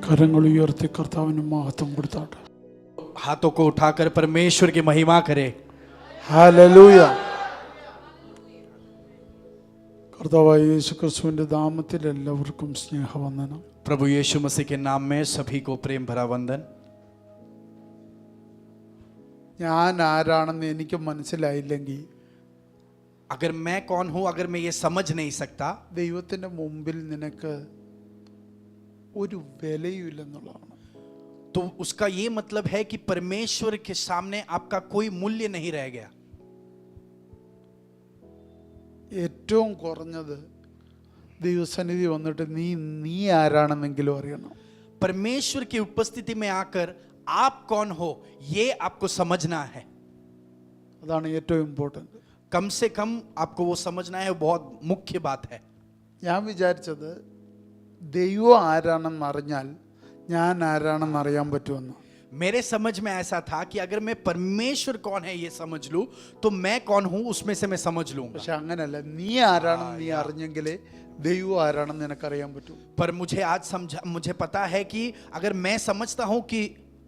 കരങ്ങൾ ഉയർത്തി കർത്താവിന് മഹത്വം കൊടുത്താട്ടെ. हाथों को उठाकर परमेश्वर की महिमा करे. ഹല്ലേലൂയ. കർത്താവായ യേശുക്രിസ്തുവിന്റെ നാമത്തിൽ എല്ലാവർക്കും സ്നേഹവന്ദനം. प्रभु यीशु मसीह के नाम में सभी को प्रेम भरा वंदन. ഞാൻ ആരാണെന്ന് എനിക്ക് മനസ്സിലായില്ലെങ്കിൽ, अगर मैं कौन हूं, अगर मैं ये समझ नहीं सकता, ദൈവത്തിന്റെ മുമ്പിൽ നിനക്ക് ഒരു വിലയുമില്ലെന്നുള്ളതാണ്. तो उसका ये मतलब है कि परमेश्वर के सामने आपका कोई मूल्य नहीं रह गया. ഏറ്റവും കുറഞ്ഞത് ദൈവസന്നിധി വന്നിട്ട് നീ ആരാണെന്നെങ്കിലും അറിയണം. परमेश्वर की उपस्थिति में आकर आप कौन हो ये आपको समझना है. അതാണ് ഏറ്റവും ഇമ്പോർട്ടൻ്റ്. कम से कम आपको वो समझना है, वो बहुत मुख्य बात है. ഞാൻ വിചാരിച്ചത് ദൈവം ആരാണെന്ന് അറിഞ്ഞാൽ ഞാൻ ആരാണെന്ന് അറിയാൻ പറ്റുമെന്ന്. मेरे समझ में ऐसा था कि अगर मैं परमेश्वर कौन है ये समझ लूं तो मैं कौन हूं उसमें से मैं समझ लूंगा. പക്ഷെ അങ്ങനല്ല, നീ ആരാണെന്ന് നീ അറിഞ്ഞെങ്കിലേ ദൈവം ആരാണെന്ന് നിനക്കറിയാൻ പറ്റൂ. पर मुझे पता है कि अगर मैं समझता हूं कि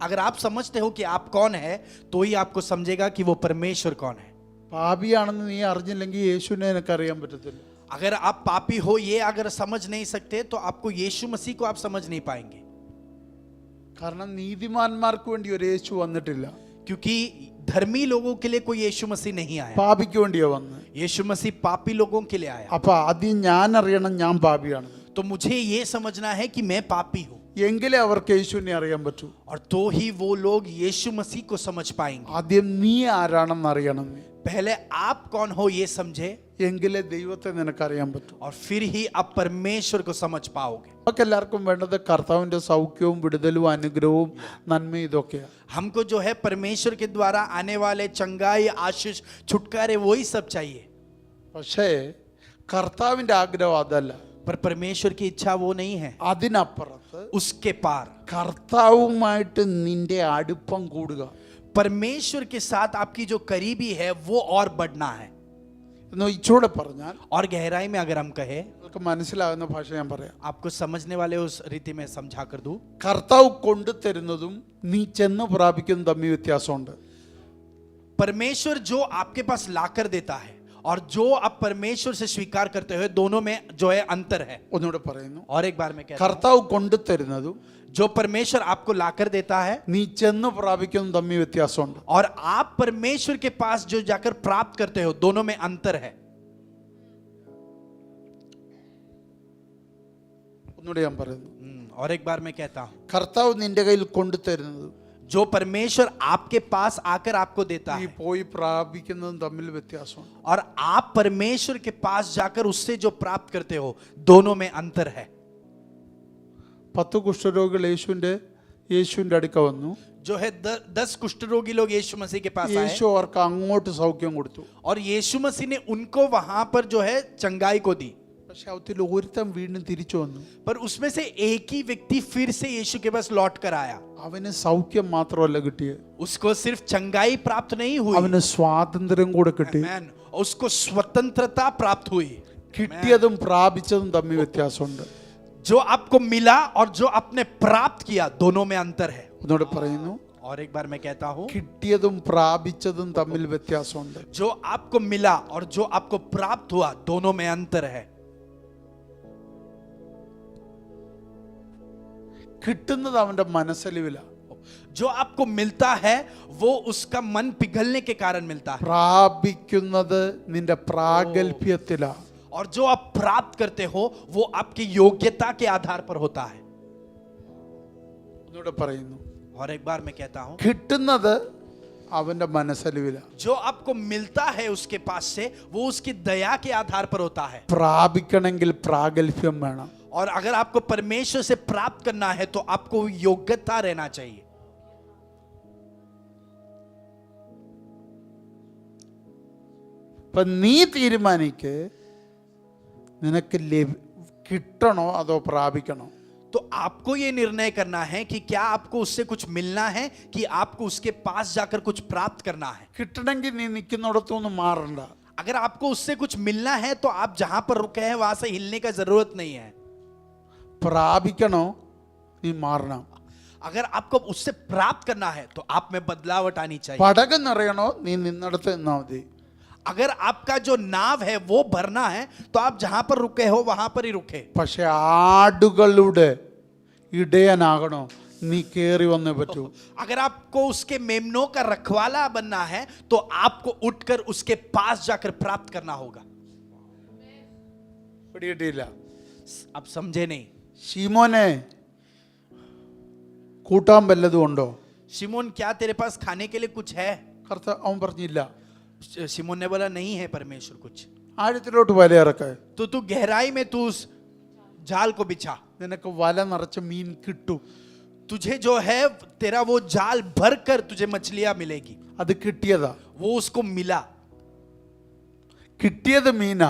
अगर आप समझते हो कि आप कौन है तो ही आपको समझेगा कि वो परमेश्वर कौन है. പാപിയാണെന്ന് നീ അറിഞ്ഞില്ലെങ്കിൽ യേശുവിനെ നിനക്കറിയാൻ പറ്റത്തില്ല. अगर आप पापी हो ये अगर समझ नहीं सकते तो आपको यीशु मसीह को आप समझ नहीं पाएंगे. കാരണം നീതിമാന്മാർക്ക് വേണ്ടി ഒരു യേശു വന്നിട്ടില്ല. क्योंकि धर्मी लोगों के लिए कोई यीशु मसीह नहीं आया. പാപിക്ക് വേണ്ടിയാ വന്ന്. यीशु मसीह पापी लोगों के लिए आया. അപ്പൊ ആദ്യം ഞാൻ അറിയണം ഞാൻ പാപിയാണ്. तो मुझे ये समझना है कि मैं पापी हूं. എങ്കിലേ അവർക്ക് യേശുവിനെ അറിയാൻ പറ്റൂ. और तो ही वो लोग यीशु मसीह को समझ पाएंगे. ആദ്യം നീ ആരാണെന്ന് അറിയണം. पहले आप कौन हो ये समझे, എങ്കിലേ ദൈവത്തെ നിനക്കറിയാൻ പറ്റൂ. और फिर ही आप परमेश्वर को समझ पाओगे. നമുക്ക് എല്ലാവർക്കും വേണ്ടത് കർത്താവിന്റെ സൗഖ്യവും വിടുതലും അനുഗ്രഹവും നന്മയും ഇതൊക്കെയാണ്. हमको जो है परमेश्वर के द्वारा आने वाले चंगाई, आशीष, छुटकारे वही सब चाहिए. പക്ഷേ കർത്താവിന്റെ ആഗ്രഹം അതല്ല. पर परमेश्वर की इच्छा वो नहीं है. അതിനപ്പുറത്ത് उसके पार കർത്താവുമായിട്ട് നിന്റെ അടുപ്പം കൂടുക. परमेश्वर के साथ आपकी जो करीबी है वो और बढ़ना है. എന്ന് ഇച്ചൂടെ പറഞ്ഞാൽ, और गहराई में अगर हम कहे, നിങ്ങൾക്ക് മനസ്സിലാകുന്ന ഭാഷ ഞാൻ പറയാം. आपको समझने वाले उस रीति में समझा कर दूं. കർത്താവ് കൊണ്ടുതരുന്നതും നീ ചെന്ന് പ്രാപിക്കുന്നതും തമ്മിൽ വ്യത്യാസമുണ്ട്. परमेश्वर जो आपके पास लाकर देता है और जो आप परमेश्वर से स्वीकार करते हो दोनों में जो है अंतर है. ഒന്നുകൂടെ പറയുന്നു. और एक बार मैं कहता हूं, കർത്താവ് കൊണ്ടുതരുന്നതും जो परमेश्वर आपको लाकर देता है നീ ചെന്ന് പ്രാപിക്കുന്നതും തമ്മിൽ വ്യത്യാസമുണ്ട്. और आप परमेश्वर के पास जो जाकर प्राप्त करते हो दोनों में अंतर है. ഒന്നുകൂടെ ഞാൻ പറയുന്നു. और एक बार मैं कहता हूं, കർത്താവ് നിന്റെ കയ്യിൽ കൊണ്ടുതരുന്നതും जो परमेश्वर आपके पास आकर आपको देता നീ है പോയി പ്രാപിക്കുന്നതും തമ്മിൽ വ്യത്യാസമുണ്ട്. और आप परमेश्वर के पास जाकर उससे जो प्राप्त करते हो दोनों में अंतर है. 10 കുഷ്ഠരോഗികൾ യേശുവിന്റെ അടുക്ക വന്നു. जो है 10 कुष्ठ रोगी लोग यीशु मसीह के पास आए യേശു അവർക്ക് അങ്ങോട്ട് സൗഖ്യം കൊടുത്തു. और यीशु मसीह ने उनको वहां पर जो है चंगाई को दी. പക്ഷെ അവത്തിൽ ഒരുത്തൻ വീണ്ടും തിരിച്ചു വന്നു. पर उसमें से एक ही व्यक्ति फिर से यीशु के पास लौट कर आया. അവന് സൗഖ്യം മാത്രമല്ല കിട്ടിയത്, उसको सिर्फ चंगाई प्राप्त नहीं हुई, അവന് സ്വാതന്ത്ര്യം കൂടെ കിട്ടി. Amen. उसको स्वतंत्रता प्राप्त हुई. കിട്ടിയതും പ്രാപിച്ചതും തമ്മിൽ വ്യത്യാസമുണ്ട്. जो आपको मिला और जो आपने प्राप्त किया दोनों में अंतर है. ഒന്നുകൂടെ പറയുന്നു. और एक बार मैं कहता हूं, കിട്ടിയതും പ്രാപിച്ചതും തമ്മിൽ വ്യത്യാസമുണ്ട്. जो आपको मिला और जो आपको प्राप्त हुआ दोनों में अंतर है. കിട്ടുന്നത് അവന്റെ മനസ്സലിവില. जो आपको मिलता है वो उसका मन पिघलने के कारण मिलता है. പ്രാപിക്കുന്നത് നിന്റെ പ്രാഗൽഭ്യത്തിലാ. और जो आप प्राप्त करते हो वो आपकी योग्यता के आधार पर होता है. ഒന്നുകൂടെ പറയുന്നു. और एक बार मैं कहता हूं, കിട്ടുന്നത് അവന്റെ മനസ്സലിവില. जो आपको मिलता है उसके पास से वो उसकी दया के आधार पर होता है. പ്രാപിക്കണമെങ്കിൽ പ്രാഗൽഭ്യം വേണം. और अगर आपको परमेश्वर से प्राप्त करना है तो आपको योग्यता रहना चाहिए. ഇപ്പൊ നീ തീരുമാനിക്ക്, നിനക്ക് കിട്ടണോ അതോ പ്രാപിക്കണോ. तो आपको यह निर्णय करना है कि क्या आपको उससे कुछ मिलना है कि आपको उसके पास जाकर कुछ प्राप्त करना है. കിട്ടണമെങ്കിൽ നീ നിൽക്കുന്നിടത്തുനിന്ന് മാറണ്ട. अगर आपको उससे कुछ मिलना है तो आप जहां पर रुके हैं वहां से हिलने का जरूरत नहीं है. പ്രാപിക്കണോ നീ മാറണം. अगर आपको उससे प्राप्त करना है तो आप में बदलावट आनी चाहिए. പടകം നിറയണോ നീ നിന്നടത്ത് നിന്നാ മതി. अगर आपका जो नाव है वो भरना है तो आप जहां पर रुके हो वहां पर ही रुके. പക്ഷെ ആടുകളുടെ ഇടയനാകണോ നീ കേറി വന്നേ പറ്റൂ. अगर आपको उसके मेमनों का रखवाला बनना है तो आपको उठकर उसके पास जाकर प्राप्त करना होगा. പിടികിട്ടിയില്ല. आप समझे नहीं. ശിമോനെ കൂട്ടാൻ വല്ലതും ഉണ്ടോ? शिमोन क्या तेरे पास खाने के लिए कुछ है? അവൻ പറഞ്ഞില്ല. शिमोन ने बोला नहीं है परमेश्वर कुछ. ആഴത്തിലോട്ട് വലയിറക്ക. तो तू गहराई में तू उस जाल को बिछा. നിനക്ക് വല നിറച്ച് മീൻ കിട്ടും. तुझे जो है तेरा वो जाल भर कर तुझे मछलियां मिलेगी. അത് കിട്ടിയതാ. वो उसको मिला. കിട്ടിയത് മീനാ.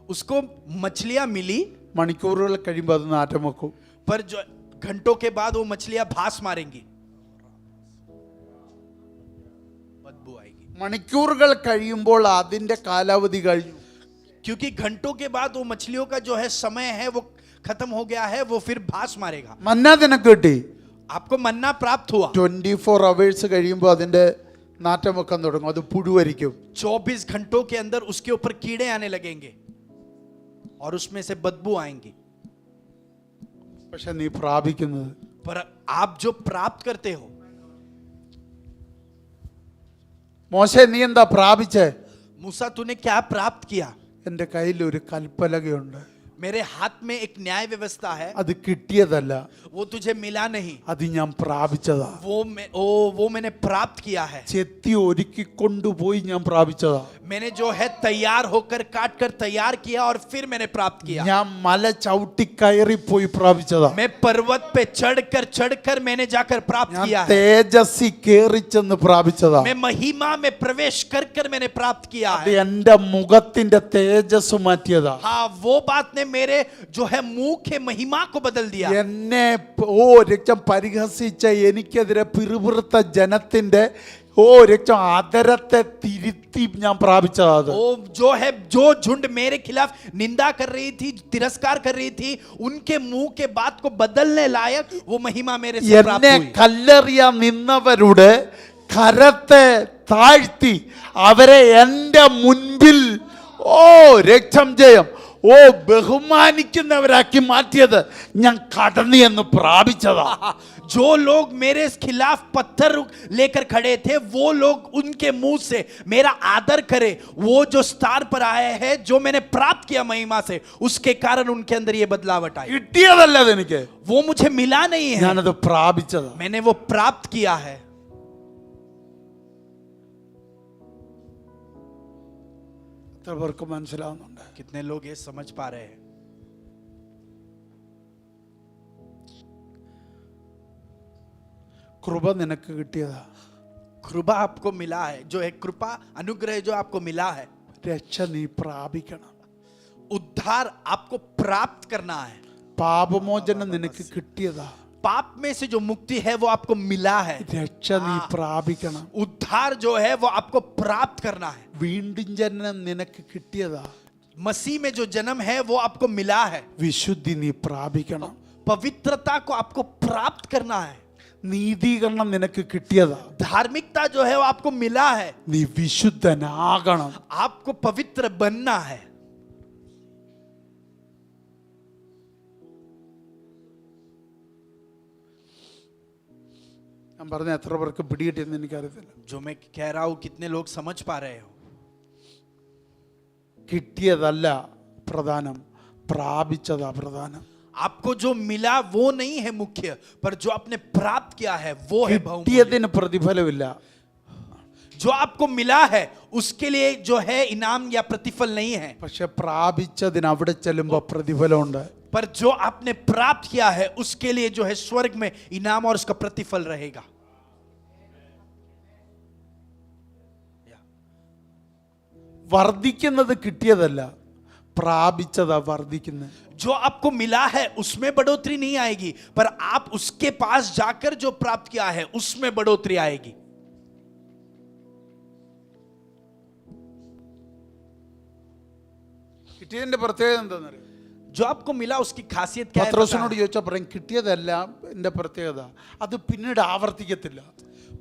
उसको मछलियां मिली. മണിക്കൂറുകൾ കഴിയുമ്പോൾ അത് നാറ്റം വെക്കും. पर जो घंटों के बाद वो मछलियां भास मारेंगी, बदबू आएगी. മണിക്കൂറുകൾ കഴിയുമ്പോൾ അതിന്റെ കാലാവധി കഴിഞ്ഞു. क्योंकि घंटों के बाद वो मछलियों का जो है समय है वो खत्म हो गया है, वो फिर भास मारेगा. മന്ന നിനക്ക് കിട്ടി. आपको मन्ना प्राप्त हुआ. 24 hours കഴിയുമ്പോൾ അതിന്റെ നാറ്റം വെക്കാൻ തുടങ്ങും. അത് പുഴുവരിക്കും. 24 घंटों के अंदर उसके ऊपर कीड़े आने लगेंगे और उसमें से बदबू आएंगी. പക്ഷെ നീ പ്രാപിക്കുന്നത് पर आप जो प्राप्त करते हो. മോശെ നീ എന്താ പ്രാപിച്ചേ? मूसा तूने क्या प्राप्त किया? എൻ്റെ കയ്യിൽ ഒരു കൽപ്പലകയുണ്ട്. मेरे हाथ में एक न्याय व्यवस्था है. അത് കിട്ടിയതല്ല, वो तुझे मिला नहीं, അത് ഞാൻ പ്രാപിച്ചതാ. वो मैंने प्राप्त किया है. ചെത്തി ഒരുക്കി കൊണ്ടുപോയി ഞാൻ പ്രാപിച്ചതാ. मैंने जो है तैयार होकर काट कर तैयार किया और फिर मैंने प्राप्त किया. ഞാൻ മല ചവിട്ടി കയറി പോയി പ്രാപിച്ചതാ. मैं पर्वत पे चढ़कर मैंने जाकर प्राप्त ഞാൻ किया है. തേജസ്സി കേറി ചെന്ന് പ്രാപിച്ചതാ. मैं महिमा में प्रवेश कर मैंने प्राप्त किया അത് है. എൻ്റെ മുഖത്തിന്റെ തേജസ് മാറ്റിയതാ. हाँ, वो बात ने मेरे जो है मुंह के महिमा को बदल दिया. എന്നെ രക്തം പരിഹസിച്ച എനിക്കെതിരെ പിറുപിറുത്ത ജനത്തിന്റെ രക്തം ആദരത്തെ തിരുത്തി ഞാൻ പ്രാപിച്ചതാ. അത് वो जो है जो झुंड मेरे खिलाफ निंदा कर रही थी, तिरस्कार कर रही थी, उनके मुंह के बात को बदलने लायक वो महिमा मेरे से प्राप्त എന്നെ हुई. കല്ലെറിയാൻ നിന്നവരുടെ കരത്തെ താഴ്ത്തി അവരെ എൻ്റെ മുൻപിൽ രക്തം ജയം ബഹുമാനിക്കുന്നവരാക്കി മാറ്റിയത് ഞാൻ കടന്നു എന്ന് പ്രാപിച്ചതാ. जो लोग मेरे खिलाफ पत्थर लेकर खड़े थे, वो लोग उनके मुंह से मेरा आदर करे. वो जो स्थान पर आए हैं, जो मैंने प्राप्त किया महिमा से, उसके कारण उनके अंदर ये बदलावट आई. കിട്ടിയതല്ല അതെനിക്ക്, वो मुझे मिला नहीं है, ഞാനത് പ്രാപിച്ചതാ. मैंने वो प्राप्त किया है. എത്ര പേർക്ക് മനസ്സിലാവുന്നുണ്ട്? कितने लोग ये समझ पा रहे हैं? കൃപ നിനക്ക് കിട്ടിയതാ. कृपा आपको मिला है, जो है कृपा अनुग्रह जो आपको मिला है. രക്ഷ നീ പ്രാപിക്കണം. उद्धार आपको प्राप्त करना है. പാപമോചനം നിനക്ക് കിട്ടിയതാ. पाप में से जो मुक्ति है वो आपको मिला है. രക്ഷ നീ പ്രാപിക്കണം. उद्धार जो है वो आपको प्राप्त करना है. വീണ്ടും ജനനം നിനക്ക് കിട്ടിയതാ. मसीह में जो जन्म है वो आपको मिला है. വിശുദ്ധി നീ പ്രാപിക്കണം. पवित्रता को आपको प्राप्त करना है. നീതീകരണം നിനക്ക് കിട്ടിയതാ. धार्मिकता जो है वो आपको मिला है. നീ വിശുദ്ധനാകണം. आपको पवित्र बनना है. ഞാൻ പറഞ്ഞ എത്ര പേർക്ക് പിടികിട്ടിയെന്ന് എനിക്കറിയത്തില്ല. जो मैं कह रहा हूं कितने लोग समझ पा रहे हो? കിട്ടിയതല്ല പ്രധാനം, പ്രാപിച്ചതാ പ്രധാനം. आपको जो मिला वो नहीं है मुख्य, पर जो आपने प्राप्त किया है वो है बहुमूल्य. കിട്ടിയതിന് പ്രതിഫലമില്ല. जो आपको मिला है उसके लिए जो है इनाम या प्रतिफल नहीं है, പക്ഷെ പ്രാപിച്ചതിന് അവിടെ ചെല്ലുമ്പോ പ്രതിഫലമുണ്ട്. पर जो आपने प्राप्त किया है उसके लिए जो है स्वर्ग में इनाम और उसका प्रतिफल रहेगा. വർദ്ധിക്കുന്നത് കിട്ടിയതല്ല, പ്രാപിച്ചതാ വർദ്ധിക്കുന്നത്. जो आपको मिला है उसमें बढ़ोतरी नहीं आएगी, पर आप उसके पास जाकर जो प्राप्त किया है उसमें बढ़ोतरी आएगी. കിട്ടിയതിന്റെ പ്രത്യേകത എന്താണെന്നറിയോ? जो आपको मिला उसकी खासियत क्या है पता പത്രോസിനോട് है? ചോദിച്ചാൽ പറയും കിട്ടിയതെല്ലാം എൻ്റെ പ്രത്യേകത, അത് പിന്നീട് ആവർത്തിക്കത്തില്ല.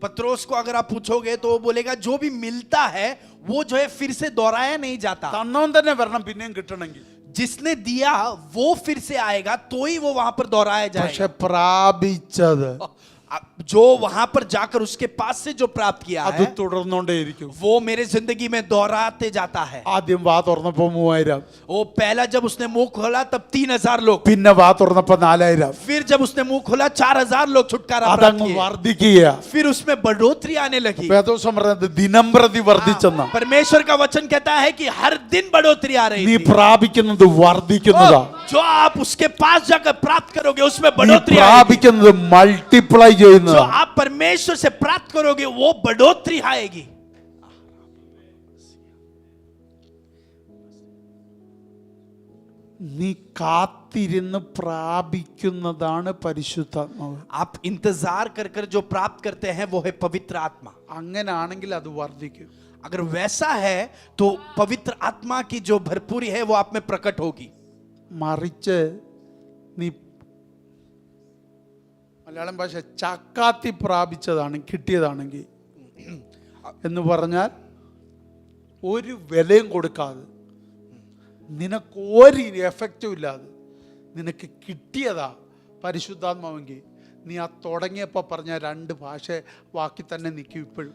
पत्रोस को अगर आप पूछोगे तो वो बोलेगा जो भी मिलता है वो जो है फिर से दोहराया नहीं जाता. തന്നവൻ തന്നെ വരണം പിന്നെയും കിട്ടണമെങ്കിൽ. जिसने दिया वो फिर से आएगा तो ही वो वहां पर दोहराया പക്ഷെ जाएगा. പ്രാപിച്ചത് जो वहां पर जाकर उसके पास से जो प्राप्त किया അത് है തുടർന്നുകൊണ്ടേയിരിക്കും. वो मेरे जिंदगी में दोहराते जाता है. ആദ്യം വാ തുറന്നപ്പോ 3000, वो पहला जब उसने मुंह खोला तब 3000 लोग, പിന്നെ വാ തുറന്നപ്പോ 4000, फिर जब उसने मुंह खोला 4000 लोग छुटकारा प्राप्त അതങ്ങ് किए. വർദ്ധിക്കുക. फिर उसमें बढ़ोतरी आने लगी. വേദോസം പറയുന്നത് ദിനം പ്രതി വർദ്ധിച്ചെന്ന. परमेश्वर का वचन कहता है कि हर दिन बढ़ोतरी आ रही നീ थी. പ്രാപിക്കുന്നത് വർദ്ധിക്കുന്നതാ. जो आप उसके पास जाकर प्राप्त करोगे उसमें നീ बढ़ोतरी आएगी. പ്രാപിക്കുന്നത് മൾട്ടിപ്ലൈ जो ചെയ്യുന്നത്. आप परमेश्वर से प्राप्त करोगे वो बढ़ोतरी आएगी. നീ കാത്തിരുന്ന് പ്രാപിക്കുന്നതാണ് പരിശുദ്ധാത്മാവ്. आप इंतजार कर कर जो प्राप्त करते हैं वो है पवित्र आत्मा. അങ്ങനാണെങ്കിൽ അത് വർദ്ധിക്കും. अगर वैसा है तो पवित्र आत्मा की जो भरपूरी है वो आप में प्रकट होगी. മറിച്ച് നീ മലയാളം ഭാഷ ചക്കാത്തി പ്രാപിച്ചതാണ് കിട്ടിയതാണെങ്കിൽ എന്ന് പറഞ്ഞാൽ ഒരു വിലയും കൊടുക്കാതെ നിനക്ക് ഒരു എഫക്റ്റും ഇല്ലാതെ നിനക്ക് കിട്ടിയതാ പരിശുദ്ധാത്മാവെങ്കിൽ നീ ആ തുടങ്ങിയപ്പോൾ പറഞ്ഞ 2 ഭാഷ വാക്കി തന്നെ നിൽക്കും ഇപ്പോഴും.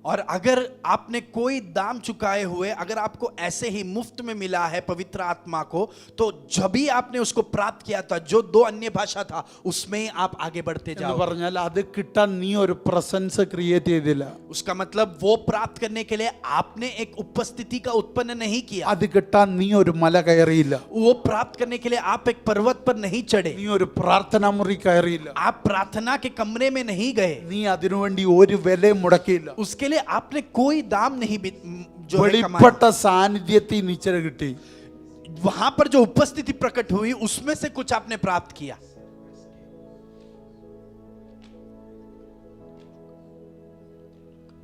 और अगर आपने कोई दाम चुकाए हुए अगर आपको ऐसे ही मुफ्त में मिला है पवित्र आत्मा को, तो जब भी आपने उसको प्राप्त किया था जो 2 अन्य भाषा था उसमें ही आप आगे बढ़ते എന്ന് जाओ. പറഞ്ഞാൽ അത് കിട്ടാൻ നീ ഒരു പ്രസൻസ് ക്രിയേറ്റ് ചെയ്തില്ല. उसका मतलब वो प्राप्त करने के लिए आपने एक उपस्थिति का उत्पन्न नहीं किया. അത് കിട്ടാൻ നീ ഒരു മല കയറിയില്ല. वो प्राप्त करने के लिए आप एक पर्वत पर नहीं चढ़े. നീ ഒരു പ്രാർത്ഥനാ മുറി കയറിയില്ല. आप प्रार्थना के कमरे में नहीं गए. നീ അതിനുവേണ്ടി ഒരു വിലയും മുടക്കിയില്ല. उसके लिए आपने कोई दाम नहीं जो है വെളിപ്പെട്ട कमाया. സാന്നിധ്യത്തിൽ നിശ്ചയ കിട്ടി. वहां पर जो उपस्थिति प्रकट हुई उसमें से कुछ आपने प्राप्त किया.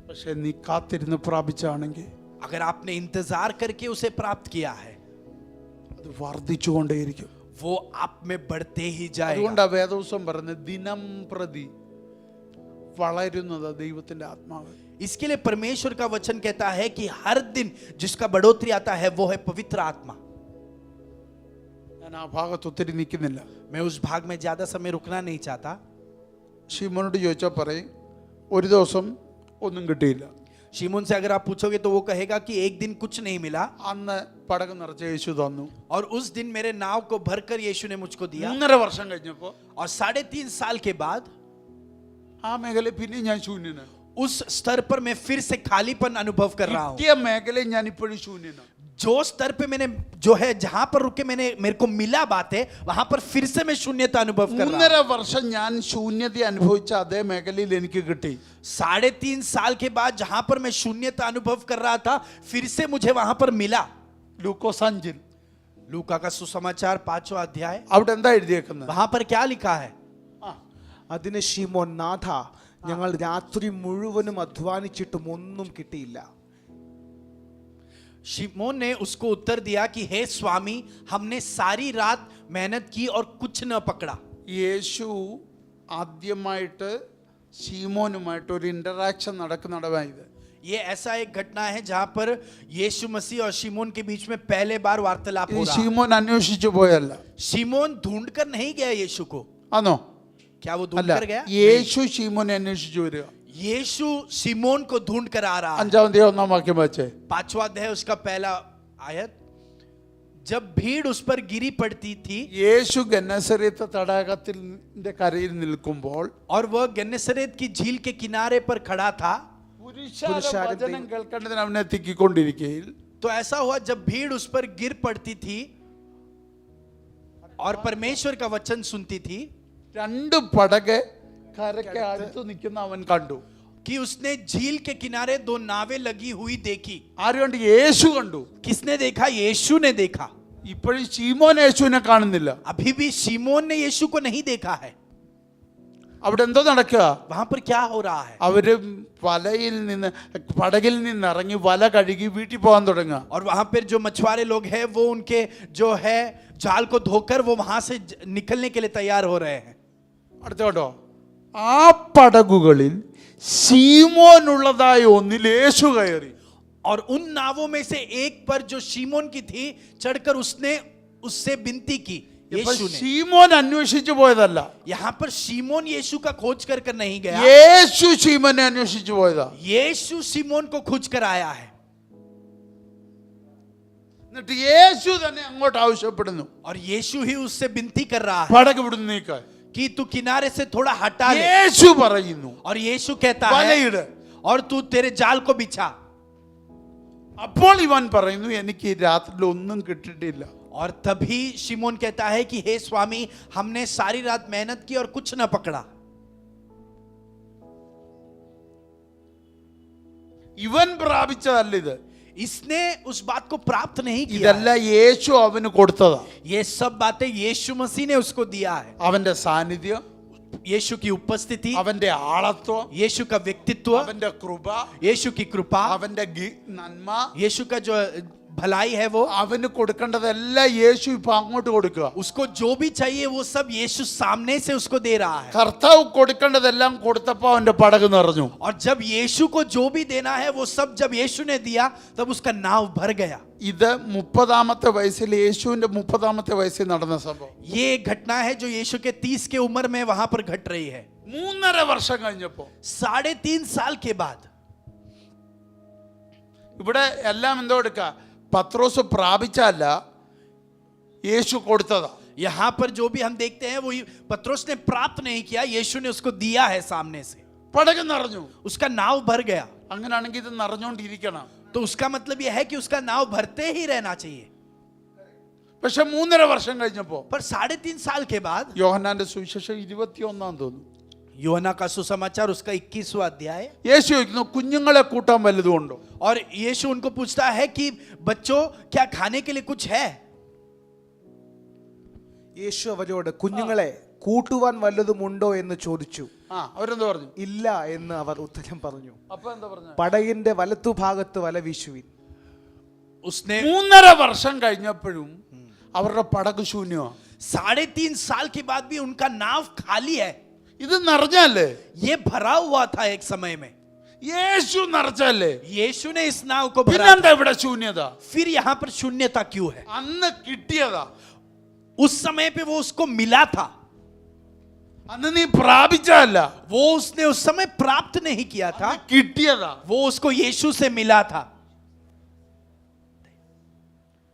പക്ഷെ നീ കാത്തിരുന്ന് പ്രാപിച്ചാണെങ്കിൽ अगर आपने इंतजार करके उसे प्राप्त किया है അത് വർദ്ധിച്ചുകൊണ്ടേയിരിക്കും. वो आप में बढ़ते ही जाएगा. അതുകൊണ്ടാ വേദോസം പറയുന്നത് ദിനം പ്രതി വളരുന്നത് ദൈവത്തിന്റെ ആത്മാവ്. इसके लिए परमेश्वर का वचन कहता है कि हर दिन जिसका बढ़ोतरी आता है वो है पवित्र आत्मा. ഞാൻ ആ ഭാഗത്ത് ഒത്തിരി നിൽക്കുന്നില്ല. मैं उस भाग में ज्यादा समय रुकना नहीं चाहता. ശിമോനോട് ചോദിച്ചാൽ പറയും ഒരു ദിവസം ഒന്നും കിട്ടിയില്ല. शिमोन से अगर आप पूछोगे तो वो कहेगा कि एक दिन कुछ नहीं मिला അന്ന് പടകം നിറച്ച് യേശു തന്നു. और उस दिन मेरे नाव को भरकर यीशु ने मुझको दिया. 1.5 വർഷം കഴിഞ്ഞപ്പോ और 3.5 साल के बाद ആ മേഖലയിൽ പിന്നെ ഞാൻ ശൂന്യനാണ്. उस स्तर पर मैं फिर से खालीपन अनुभव कर रहा हूं. കിട്ടിയ മേഖലയിൽ ഞാൻ ഇപ്പോഴും ശൂന്യനാണ്. जो स्तर पे मैंने जो है जहां पर रुके मेरे को मिला बातें वहां पर फिर से मैं शून्यता अनुभव कर रहा हूं. 1.5 വർഷം ഞാൻ ശൂന്യത അനുഭവിച്ച അതേ മേഖലയിൽ എനിക്ക് കിട്ടി. 3.5 साल के बाद जहां पर मैं शून्यता अनुभव कर रहा था फिर से मुझे वहां पर मिला. ലൂക്കോസ് 5 लूका का सुसमाचार 5वां अध्याय അവിടെ എന്താ എഴുതിയേക്കുന്നത്? वहां पर क्या लिखा है? അതിന് ശിമോൻ, നാഥ, ഞങ്ങൾ രാത്രി മുഴുവനും അധ്വാനിച്ചിട്ടും ഒന്നും കിട്ടിയില്ല. शिमोन ने उसको उत्तर दिया कि हे स्वामी हमने सारी रात मेहनत की और कुछ न पकड़ा. യേശു ആദ്യമായിട്ട് ശീമോനുമായിട്ട് ഒരു ഇന്ററാക്ഷൻ നടക്കുന്നിടവായത്. ये ऐसा एक घटना है जहां पर यीशु मसीह और शिमोन के बीच में पहले बार वार्तालाप ഈ हो रहा है. ശീമോൻ അന്വേഷിച്ചു പോയല്ല. शिमोन ढूंढकर नहीं गया यीशु को. ആണോ? क्या वो അല്ല, ढूंढकर गया? യേശു ശീമോനെ അന്വേഷിച്ചു വരിക. यीशु शिमोन को ढूंढ कर आ रहा है. 5-ാം അധ്യായം 1-ാം വാക്യം വായിച്ചേ. 5वां अध्याय उसका पहला आयत. जब भीड़ उस पर गिरी पड़ती थी യേശു ഗന്നസരത്ത് തടാകത്തിന്റെ കരയിൽ നിൽക്കുമ്പോൾ और वह गन्नेसरेत की झील के किनारे पर खड़ा था. പുരുഷാരം വചനം കേൾക്കേണ്ടതിന് അവനെ തിക്കിക്കൊണ്ടിരിക്കുകയിൽ तो ऐसा हुआ जब भीड़ उस पर गिर पड़ती थी और परमेश्वर का वचन सुनती थी 2 പടക് കരയ്ക്ക് അടുത്ത് നിൽക്കുന്ന അവൻ കണ്ടു. कि उसने झील के किनारे 2 नावें लगी हुई देखी. ആര് കണ്ടു? യേശു കണ്ടു. किसने देखा? यीशु ने देखा. ഇപ്പോഴും ശീമോൻ യേശുവിനെ കാണുന്നില്ല. अभी भी शिमोन ने यीशु को नहीं देखा है. അവിടെ എന്തോ നടക്കുക? वहां पर क्या हो रहा है? അവര് പടകിൽ നിന്ന് ഇറങ്ങി വല കഴുകി വീട്ടിൽ പോകാൻ തുടങ്ങുക. और वहां पर जो मछुआरे लोग हैं वो उनके जो है जाल को धोकर वो वहां से निकलने के लिए तैयार हो रहे हैं. അടുത്ത കേട്ടോ, ആ പടകുകളിൽ ശീമോനുള്ളതായ ഒന്നിൽ യേശു കയറി. और उन नावों में से एक पर जो शीमोन की थी चढ़कर उसने उससे विनती की. ഇപ്പൊ यीशु ने, ശീമോൻ അന്വേഷിച്ചു പോയതല്ല, यहाँ पर शीमोन यीशु का खोज कर कर नहीं गया, യേശു ശീമോനെ അന്വേഷിച്ചു പോയതാ. यीशु शीमोन को खोज कर आया है. എന്നിട്ട് യേശു തന്നെ അങ്ങോട്ട് ആവശ്യപ്പെടുന്നു, और यीशु ही उससे विनती कर रहा है പടക് ഇവിടുന്ന് നീക്കാൻ. कि तू किनारे से थोड़ा हटा ले. യേശു പറയുന്നു, और यीशु कहता है വലയിട്. और तू तेरे जाल को बिछा. അപ്പോൾ ഇവൻ പറയുന്നു, എനിക്ക് ഈ രാത്രിയിൽ ഒന്നും കിട്ടിയിട്ടില്ല. और तभी शिमोन कहता है कि हे स्वामी, हमने सारी रात मेहनत की और कुछ न पकड़ा. ഇവൻ പ്രാപിച്ചതല്ല ഇത്, इसने उस बात को प्राप्त नहीं किया ഇതല്ല है. യേശു അവന് കൊടുത്തതാ. ये सब बातें यीशु मसीह ने उसको दिया है. അവന്റെ സാന്നിധ്യം, यीशु की उपस्थिति, അവന്റെ ആളത്വം, यीशु का व्यक्तित्व, അവന്റെ കൃപ, यीशु की कृपा, അവന്റെ നന്മ, यीशु का जो भलाई है वो, അവന് കൊടുക്കേണ്ടതെല്ലാം യേശു ഇപ്പൊ അങ്ങോട്ട് കൊടുക്കുക. उसको जो भी चाहिए वो सब यीशु सामने से उसको दे रहा है. കർത്താവ് കൊടുക്കേണ്ടതെല്ലാം കൊടുത്തപ്പോ അവന്റെ പടക് നിറഞ്ഞു. और जब यीशु को जो भी देना है वो सब जब यीशु ने दिया तब उसका नाव भर गया. ഇത് 30-ാമത്തെ വയസ്സിൽ, യേശുവിന്റെ 30-ാമത്തെ വയസ്സിൽ നടന്ന സംഭവം. ये एक घटना है जो यीशु के 30 के उम्र में वहां पर घट रही है. 3.5 വർഷം കഴിഞ്ഞപ്പോ 3.5 साल के बाद ഇവിടെ എല്ലാം എന്തോ എടുക്ക, പത്രോസ് പ്രാപിച്ചല്ല, യേശു കൊടുത്തതാ. यहाँ पर जो भी हम देखते हैं वो पत्रोस ने प्राप्त नहीं किया, यीशु ने उसको दिया है सामने से. പടക് നിറഞ്ഞു. उसका नाव भर गया. അങ്ങനെയാണെങ്കിൽ ഇത് നിറഞ്ഞോണ്ടിരിക്കണം. तो उसका मतलब यह है कि उसका नाव भरते ही रहना चाहिए. പക്ഷെ 3.5 വർഷം കഴിഞ്ഞപ്പോ, पर 3.5 साल के बाद യോഹന്നാന്റെ സുവിശേഷം 21 തോന്നുന്നു, यूहन्ना का सुसमाचार उसका 21वां अध्याय, യേശു ചോദിക്കുന്നു, കുഞ്ഞുങ്ങളെ കൂട്ടാൻ വല്ലതുമുണ്ടോ? और यीशु उनको पूछता है कि बच्चों क्या खाने के लिए कुछ है? യേശു അവരോട് കുഞ്ഞുങ്ങളെ കൂട്ടുവാൻ വല്ലതുമുണ്ടോ എന്ന് ചോദിച്ചു. അവരെന്താ പറഞ്ഞു? ഇല്ല എന്ന് അവർ ഉത്തരം പറഞ്ഞു. അപ്പൊ എന്താ പറഞ്ഞു? പടകിന്റെ വലത്തുഭാഗത്ത് വല വീശുവിൻ. उसने 3.5 വർഷം കഴിഞ്ഞപ്പോഴും അവരുടെ പടക് ശൂന്യമാണ്. 3.5 साल के बाद भी उनका नाव खाली है. ഇത് നിറഞ്ഞല്ലേ? ये भरा हुआ था एक समय में. യേശു നിറച്ചല്ലേ? यीशु ने इस नाव को भरा. പിന്നെന്താ ഇവിടെ ശൂന്യത? फिर यहाँ पर शून्यता क्यों है? അന്ന് കിട്ടിയതാ. उस समय पे वो उसको मिला था. അന്ന് നീ പ്രാപിച്ചല്ല, वो उसने उस समय प्राप्त नहीं किया था, കിട്ടിയതാ. वो उसको यीशु से मिला था.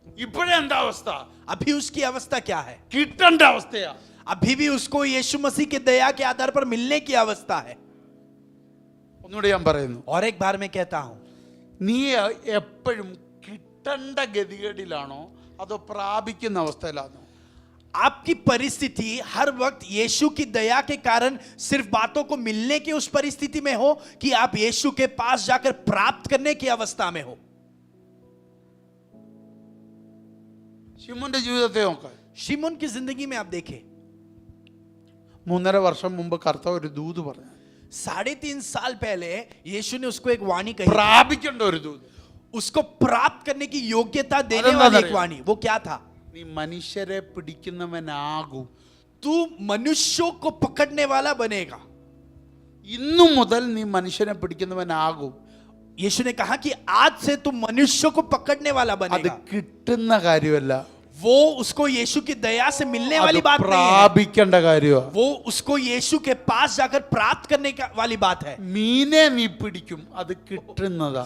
ഇപ്പോഴെന്താ അവസ്ഥ? अभी उसकी अवस्था क्या है? കിട്ടേണ്ട അവസ്ഥയാ. अभी भी उसको यीशु मसीह के दया के आधार पर मिलने की अवस्था है. ഒന്നുകൂടി ഞാൻ പറയുന്നു, और एक बार मैं कहता हूं, നീ എപ്പോഴും കിട്ടേണ്ട ഗതികേടിലാണോ അതോ പ്രാപിക്കുന്ന അവസ്ഥയിലാണോ? आपकी परिस्थिति हर वक्त यीशु की दया के कारण सिर्फ बातों को मिलने की उस परिस्थिति में हो कि आप यीशु के पास जाकर प्राप्त करने की अवस्था में हो? ശിമോന്റെ ജീവിതത്തെ നോക്കാം. शिमोन की जिंदगी में आप देखें, 3.5 വർഷം മുമ്പ് കർത്താവ് ഒരു ദൂത് പറഞ്ഞു. 3.5 साल पहले यीशु ने उसको एक वाणी कही, പ്രാപിക്കേണ്ട ഒരു ദൂത്. उसको प्राप्त करने की योग्यता देने अरे वाली मदर एक वाणी. वो क्या था? നീ മനുഷ്യരെ പിടിക്കുന്നവനാകൂ. तू मनुष्यों को पकड़ने वाला बनेगा. ഇന്നു മുതൽ നീ മനുഷ്യനെ പിടിക്കുന്നവനാകൂ. यीशु ने कहा कि आज से तू मनुष्यों को पकड़ने वाला അത് बनेगा. കിട്ടുന്ന കാര്യമല്ല, वो उसको यीशु की दया से मिलने അത് वाली बात नहीं है. പ്രാപിക്കേണ്ട കാര്യമാണ്. वो उसको यीशु के पास जाकर प्राप्त करने वाली बात है. മീനെ നീ പിടിക്കും, അത് കിട്ടുന്നതാ.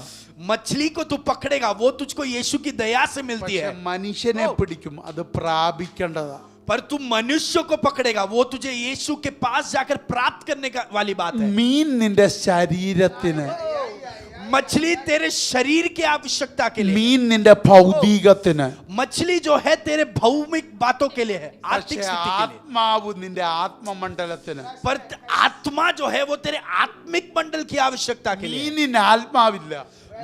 मछली को तू पकड़ेगा, वो तुझको यीशु की दया से मिलती പക്ഷെ है. മനുഷ്യനെ പിടിക്കും, അത് പ്രാപിക്കേണ്ടതാ. पर तू मनुष्य को पकड़ेगा, वो तुझे यीशु के पास जाकर प्राप्त करने वाली बात है. മീൻ നിന്റെ ശരീരത്തിന്, मछली तेरे शरीर की आवश्यकता के लिए, മീൻ നിന്റെ ഭൗതികത്തിന്, मछली जो है तेरे भौमिक बातों के लिए है, आर्थिक പക്ഷെ स्थिति के लिए. ആത്മാവ് നിന്റെ ആത്മമണ്ഡലത്തിന്. पर आत्मा जो है वो तेरे आत्मिक मंडल की आवश्यकता के लिए. മീനിന് ആത്മാവില്ല.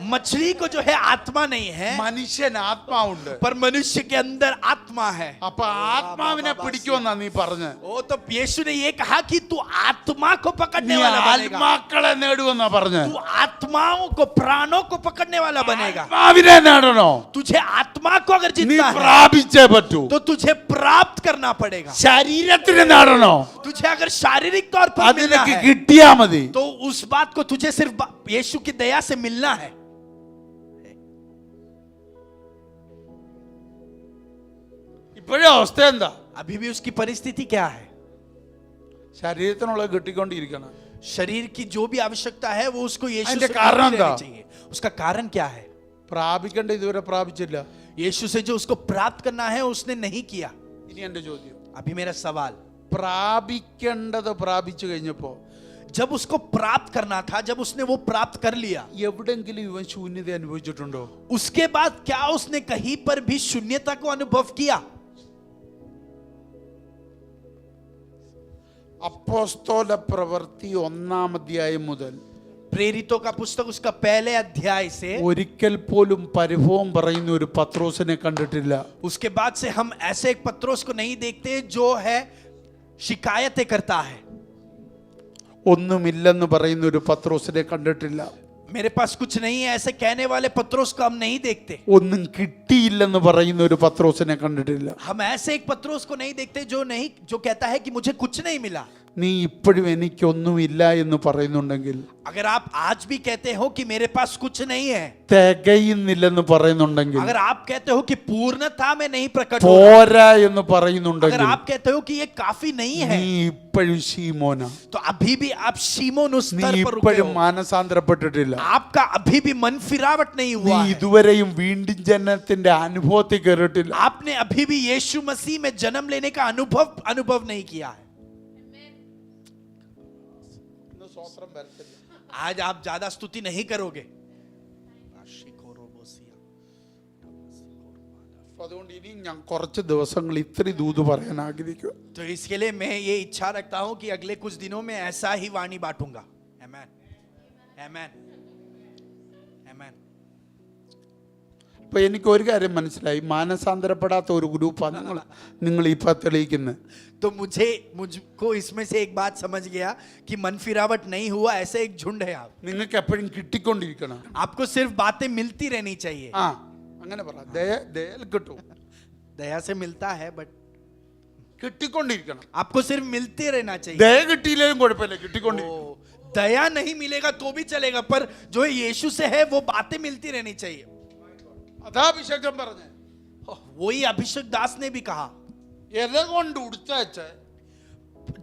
मछली को जो है आत्मा नहीं है, മനുഷ്യൻ ആത്മാവുണ്ട്. पर मनुष्य के अंदर आत्मा है। അപ്പൊ ആത്മാവിനെ പിടിക്കുമെന്നാ നീ പറഞ്ഞ്. वो तो यीशु ने ये कहा कि तू आत्मा को നീ पकड़ने वाला बनेगा, ആത്മാക്കളെ നേടുവെന്നാ പറഞ്ഞ്. तू आत्माओं को, प्राणों को पकड़ने वाला बनेगा। ആത്മാവിനെ നേടണോ? तुझे आत्मा को अगर നീ जीतना है പ്രാപിച്ചേ പറ്റൂ. तो तुझे प्राप्त करना पड़ेगा। ശരീരത്തിന് നേടണോ? तुझे अगर शारीरिक तौर पर അത് मिलना നിനക്ക് है കിട്ടിയാ മതി. तो उस बात को तुझे सिर्फ यीशु की दया से मिलना है। ഇപ്പോഴേ അവസ്ഥ എന്താ? अभी भी उसकी परिस्थिति क्या है? ശരീരത്തിനുള്ളത് കിട്ടിക്കൊണ്ടിരിക്കണം. शरीर की जो भी आवश्यकता है वो उसको यीशु അതിന്റെ से കാരണം मिलती എന്താ? रहनी चाहिए। उसका कारण क्या है? പ്രാപിക്കേണ്ട ഇതുവരെ പ്രാപിച്ചില്ല. यीशु से जो उसको प्राप्त करना है उसने नहीं किया। ഇനി എന്റെ ചോദ്യം, अभी मेरा सवाल, പ്രാപിക്കേണ്ടത് പ്രാപിച്ചു കഴിഞ്ഞപ്പോ जब उसको प्राप्त करना था, जब उसने वो प्राप्त कर लिया, എവിടെങ്കിലും ഇവൻ ശൂന്യത അനുഭവിച്ചിട്ടുണ്ടോ? उसके बाद क्या उसने कहीं पर भी शून्यता को अनुभव किया? അപ്പോസ്തല പ്രവൃത്തി 1-ാം അധ്യായം മുതൽ प्रेरितों का पुस्तक उसका पहले अध्याय से ഒരിക്കൽ പോലും പരിഭവം പറയുന്ന ഒരു പത്രോസിനെ കണ്ടിട്ടില്ല. उसके बाद से हम ऐसे एक पत्रोस को नहीं देखते जो है शिकायतें करता है। ഒന്നുമില്ലെന്ന് പറയുന്ന ഒരു പത്രോസിനെ കണ്ടിട്ടില്ല. मेरे पास कुछ नहीं है ऐसे कहने वाले पत्रोस को हम नहीं देखते। ഒന്നും കിട്ടിയില്ലെന്ന് പറയുന്ന ഒരു പത്രോസിനെ കണ്ടിട്ടില്ല. हम ऐसे एक पत्रोस को नहीं देखते जो कहता है कि मुझे कुछ नहीं मिला। നീ ഇപ്പോഴും എനിക്കൊന്നുമില്ല എന്ന് പറയുന്നുണ്ടെങ്കിൽ, अगर आप आज भी कहते हो कि मेरे पास कुछ नहीं है, തികയുന്നില്ലെന്ന് പറയുന്നുണ്ടെങ്കിൽ, अगर आप कहते हो कि पूर्णता में नहीं प्रकट हो, പോരാ എന്ന് अगर പറയുന്നുണ്ടെങ്കിൽ, आप कहते हो कि ये काफी नहीं है, നീ ഇപ്പോഴും ശീമോനാ. तो अभी भी आप शीमोन उस നീ स्तर पर रुके ഇപ്പോഴും हो। മാനസാന്തരപ്പെട്ടിട്ടില്ല. आपका अभी भी मन फिरावट नहीं നീ हुआ है। ഇതുവരെയും വീണ്ടും ജനനത്തിന്റെ അനുഭവത്തിൽ കയറിയിട്ടില്ല. आपने अभी भी यीशु मसीह में जन्म लेने का अनुभव नहीं किया है। आज आप ज्यादा स्तुति नहीं करोगे। അതുകൊണ്ട് ഇനി ഞാൻ കുറച്ച് ദിവസങ്ങൾ ഇത്തിരി ദൂത് പറയാൻ ആഗ്രഹിക്കുക. तो इसके लिए मैं ये इच्छा रखता हूं कि अगले कुछ दिनों में ऐसा ही वाणी बांटूंगा। आमेन, आमेन, आमेन। അപ്പൊ എനിക്ക് ഒരു കാര്യം മനസ്സിലായി, മാനസാന്തരപ്പെടാത്ത ഒരു ഗ്രൂപ്പാണ് നിങ്ങൾ ഇപ്പൊ തെളിയിക്കുന്നത്. तो मुझको इसमें से एक बात समझ गया कि मन फिरावट नहीं हुआ, ऐसे एक झुंड है आप। നിങ്ങൾക്ക് എപ്പോഴും കിട്ടിക്കൊണ്ടിരിക്കണം. आपको सिर्फ बातें मिलती रहनी चाहिए। ആ അങ്ങനെ പറ, ദയയിൽ കിട്ടും. दया से मिलता है बट കിട്ടിക്കൊണ്ടിരിക്കണം. आपको सिर्फ मिलते रहना चाहिए। ദയ കിട്ടിയില്ലേലും കുഴപ്പമില്ല, കിട്ടിക്കൊണ്ടിരിക്കണം. ओ, दया नहीं मिलेगा तो भी चलेगा, पर जो यीशु से है वो बातें मिलती रहनी चाहिए। അതാ അഭിഷേകം പറഞ്ഞേ. वही अभिषेक दास ने भी कहा, എല കൊണ്ട് ഉടുത്തയച്ച്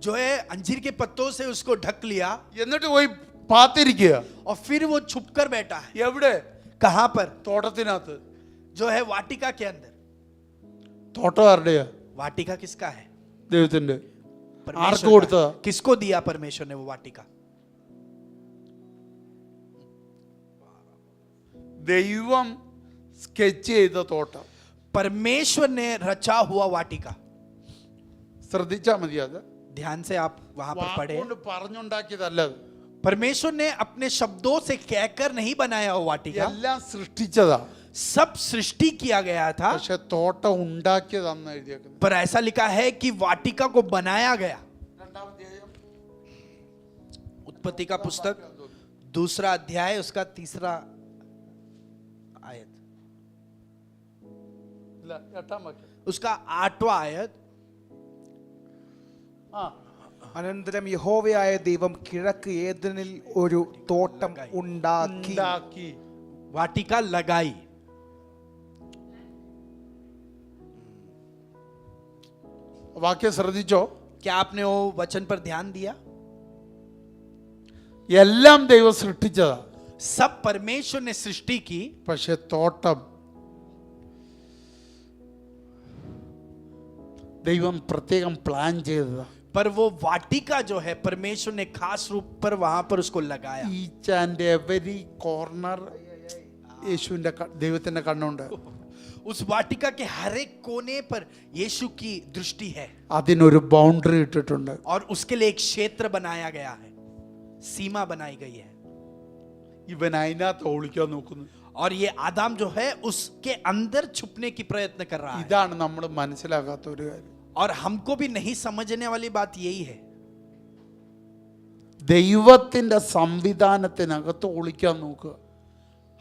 जो है अंजीर के पत्तों से उसको ढक लिया എന്നിട്ട് പോയി പാത്തിരിക്കുക. और फिर वो छुप कर बैठा है। എവിടെ? कहां पर? തോട്ടത്തിനകത്ത്. जो है वाटिका के अंदर। തോട്ടം ആരുടെയാ? वाटिका किसका है? ദൈവത്തിന്റെ. ആർക്ക് परमेश्वर കൊടുത്തതാ? का। किसको दिया परमेश्वर ने वो वाटिका? ദൈവം സ്കെച്ച് ചെയ്ത തോട്ടം. परमेश्वर ने रचा हुआ वाटिका। ശ്രദ്ധിച്ചാ മതി. അത് ध्यान से आप वहां पर पढ़े। വാക്കുകൊണ്ട് പറഞ്ഞുണ്ടാക്കിയതല്ല. അത് परमेश्वर ने अपने शब्दों से कहकर नहीं बनाया वो वाटिका, എല്ലാം സൃഷ്ടിച്ചതാ. सब सृष्टि किया गया था, പക്ഷെ തോട്ടം ഉണ്ടാക്കിയതാന്ന് എഴുതിയേക്കുന്നത്. पर ऐसा लिखा है कि वाटिका को बनाया गया। उत्पत्ति का पुस्तक 2 अध्याय उसका 3 आयत, ഇല്ല, 8-ാം വാക്യം. उसका 8वां आयत। ആ, അനന്തരം യഹോവയായ ദൈവം കിഴക്ക് ഏദനിൽ ഒരു തോട്ടം ഉണ്ടാക്കി. ഉണ്ടാക്കി. वाटिका लगाई। വാക്യം ശ്രദ്ധിച്ചോ? क्या आपने वो वचन पर ध्यान दिया? എല്ലാം ദൈവം സൃഷ്ടിച്ചതാ. सब परमेश्वर ने सृष्टि की, പക്ഷെ തോട്ടം ദൈവം പ്രത്യേകം പ്ലാൻ ചെയ്തതാ. पर वो वाटिका जो है परमेश्वर ने खास रूप पर वहां पर उसको लगाया। ഈച്ച് ആൻഡ് എവരി കോർണർ യേശുവിന്റെ ദൈവത്തിന്റെ കണ്ണുണ്ട്. उस वाटिका के हर एक कोने पर यीशु की दृष्टि है അതിനൊരു ബൗണ്ടറി ഇട്ടിട്ടുണ്ട്. और उसके लिए एक क्षेत्र बनाया गया है, सीमा बनाई गई है। ഇവൻ അതിനകത്ത് ഒളിക്കാൻ നോക്കുന്നു. और ये आदम जो है उसके अंदर छुपने की प्रयत्न कर रहा है. ഇതാണ് നമ്മൾ മനസ്സിലാകാത്ത ഒരു കാര്യം. और हमको भी नहीं समझने वाली बात यही है. ദൈവത്തിന്റെ സംവിധാനത്തിനകത്ത് ഒളിക്കാൻ നോക്കുക.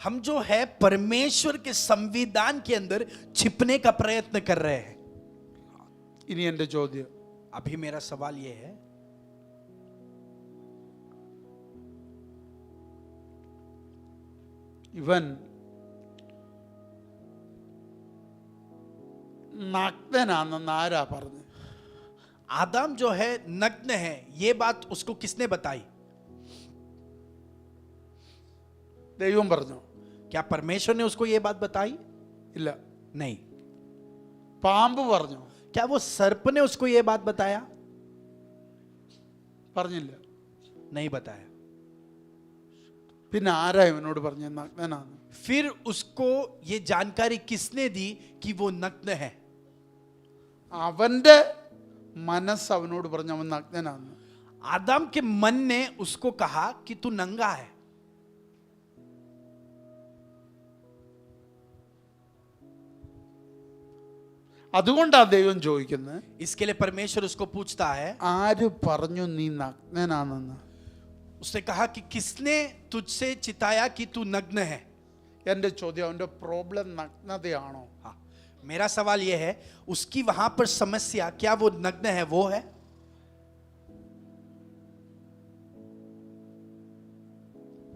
हम जो है परमेश्वर के संविधान के अंदर छिपने का प्रयत्न कर रहे हैं. ഇനി എന്റെ ചോദ്യം, अभी मेरा सवाल यह है, ഇവൻ നഗ്നനാണെന്ന് ആരാ പറഞ്ഞു? आदम जो है नग्न है, ये बात उसको किसने बताई? ദൈവം പറഞ്ഞു? क्या परमेश्वर ने उसको ये बात बताई? ഇല്ല. नहीं. പാമ്പ് പറഞ്ഞു? क्या वो सर्प ने उसको ये बात बताया? പറഞ്ഞില്ല. नहीं बताया. പിന്നെ ആരാ ഇവനോട് പറഞ്ഞു നഗ്നനാണ്? फिर उसको ये जानकारी किसने दी कि वो नग्न है? അവന്റെ മനസ്സ് അവനോട് പറഞ്ഞു അവൻ നഗ്നനാണ്. आदम के मन ने उसको कहा कि तू नंगा है. അതുകൊണ്ടാണ് ദൈവം ചോദിക്കുന്നത്, इसके लिए परमेश्वर उसको पूछता है, ആര് പറഞ്ഞു നീ നഗ്നനാണെന്ന്? उसने कहा कि किसने तुझसे चिताया कि तू नग्न है? എന്റെ ചോദ്യം, അവന്റെ പ്രോബ്ലം നഗ്നതയാണോ? हाँ, मेरा सवाल यह है, उसकी वहां पर समस्या क्या वो नग्न है वो है?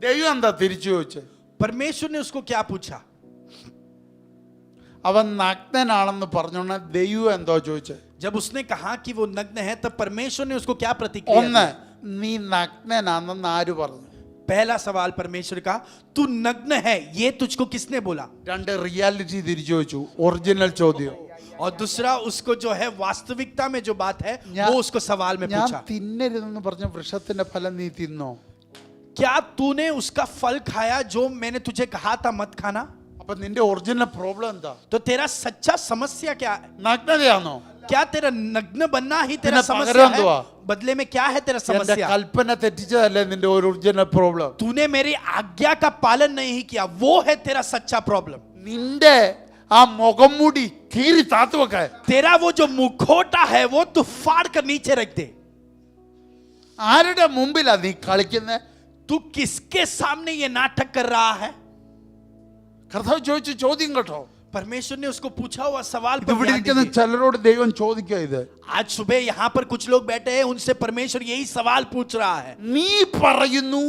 ദൈവം എന്താ തിരിച്ചു ചോദിച്ചത്? परमेश्वर ने उसको क्या पूछा? അവൻ നഗ്നനാണെന്ന് പറഞ്ഞോണ്ട് ദൈവം എന്തോ ചോദിച്ചത്? जब उसने कहा कि वो नग्न है, तब परमेश्वर ने उसको क्या प्रतिक्रिया ഒന്ന്, दी? നീ നഗ്നനാണെന്ന് ആര് പറഞ്ഞു? पहला सवाल परमेश्वर का, तू नग्न है, ये तुझको किसने बोला? രണ്ട്, റിയാലിറ്റി തിരിച്ചു ചോദിച്ചു, ഒറിജിനൽ ചോദ്യം. और दूसरा, उसको जो है वास्तविकता में जो बात है वो उसको सवाल में ഞാൻ पूछा, തിന്നരുതെന്ന് പറഞ്ഞ വൃക്ഷത്തിന്റെ ഫലം നീ തിന്നോ? क्या तूने उसका फल खाया जो मैंने तुझे कहा था मत खाना? അപ്പൊ നിന്റെ ഒറിജിനൽ പ്രോബ്ലം എന്താ? तो तेरा सच्चा समस्या क्या है? നഗ്നതയാണോ? क्या तेरा नग्न बनना ही तेरा बिना समस्या पकड़े है? हुआ। बदले में क्या है तेरा എന്റെ समस्या? കൽപ്പന തെറ്റിച്ചതല്ലേ നിന്റെ ഒരു ഒറിജിനൽ പ്രോബ്ലം? तूने मेरी आज्ञा का पालन नहीं किया, वो है तेरा सच्चा प्रॉब्लम. നിന്റെ ആ മുഖം മൂടി കീറി താത്തു വെക്കാൻ तेरा वो जो मुखौटा है वो तू फाड़ कर नीचे रख दे. ആരുടെ മുമ്പിലാ നീ കളിക്കുന്നത്? तू किसके सामने ये नाटक कर रहा है? കർത്താവ് ചോദിച്ച ചോദ്യം കേട്ടോ. परमेश्वर ने उसको पूछा हुआ सवाल पर ഇവിടെ ध्यान ഇരിക്കുന്ന दीजिए. ചിലരോട് ദൈവം ചോദിക്കുക ഇത്. आज सुबह यहाँ पर कुछ लोग बैठे हैं, उनसे परमेश्वर यही सवाल पूछ रहा है. നീ പറയുന്നു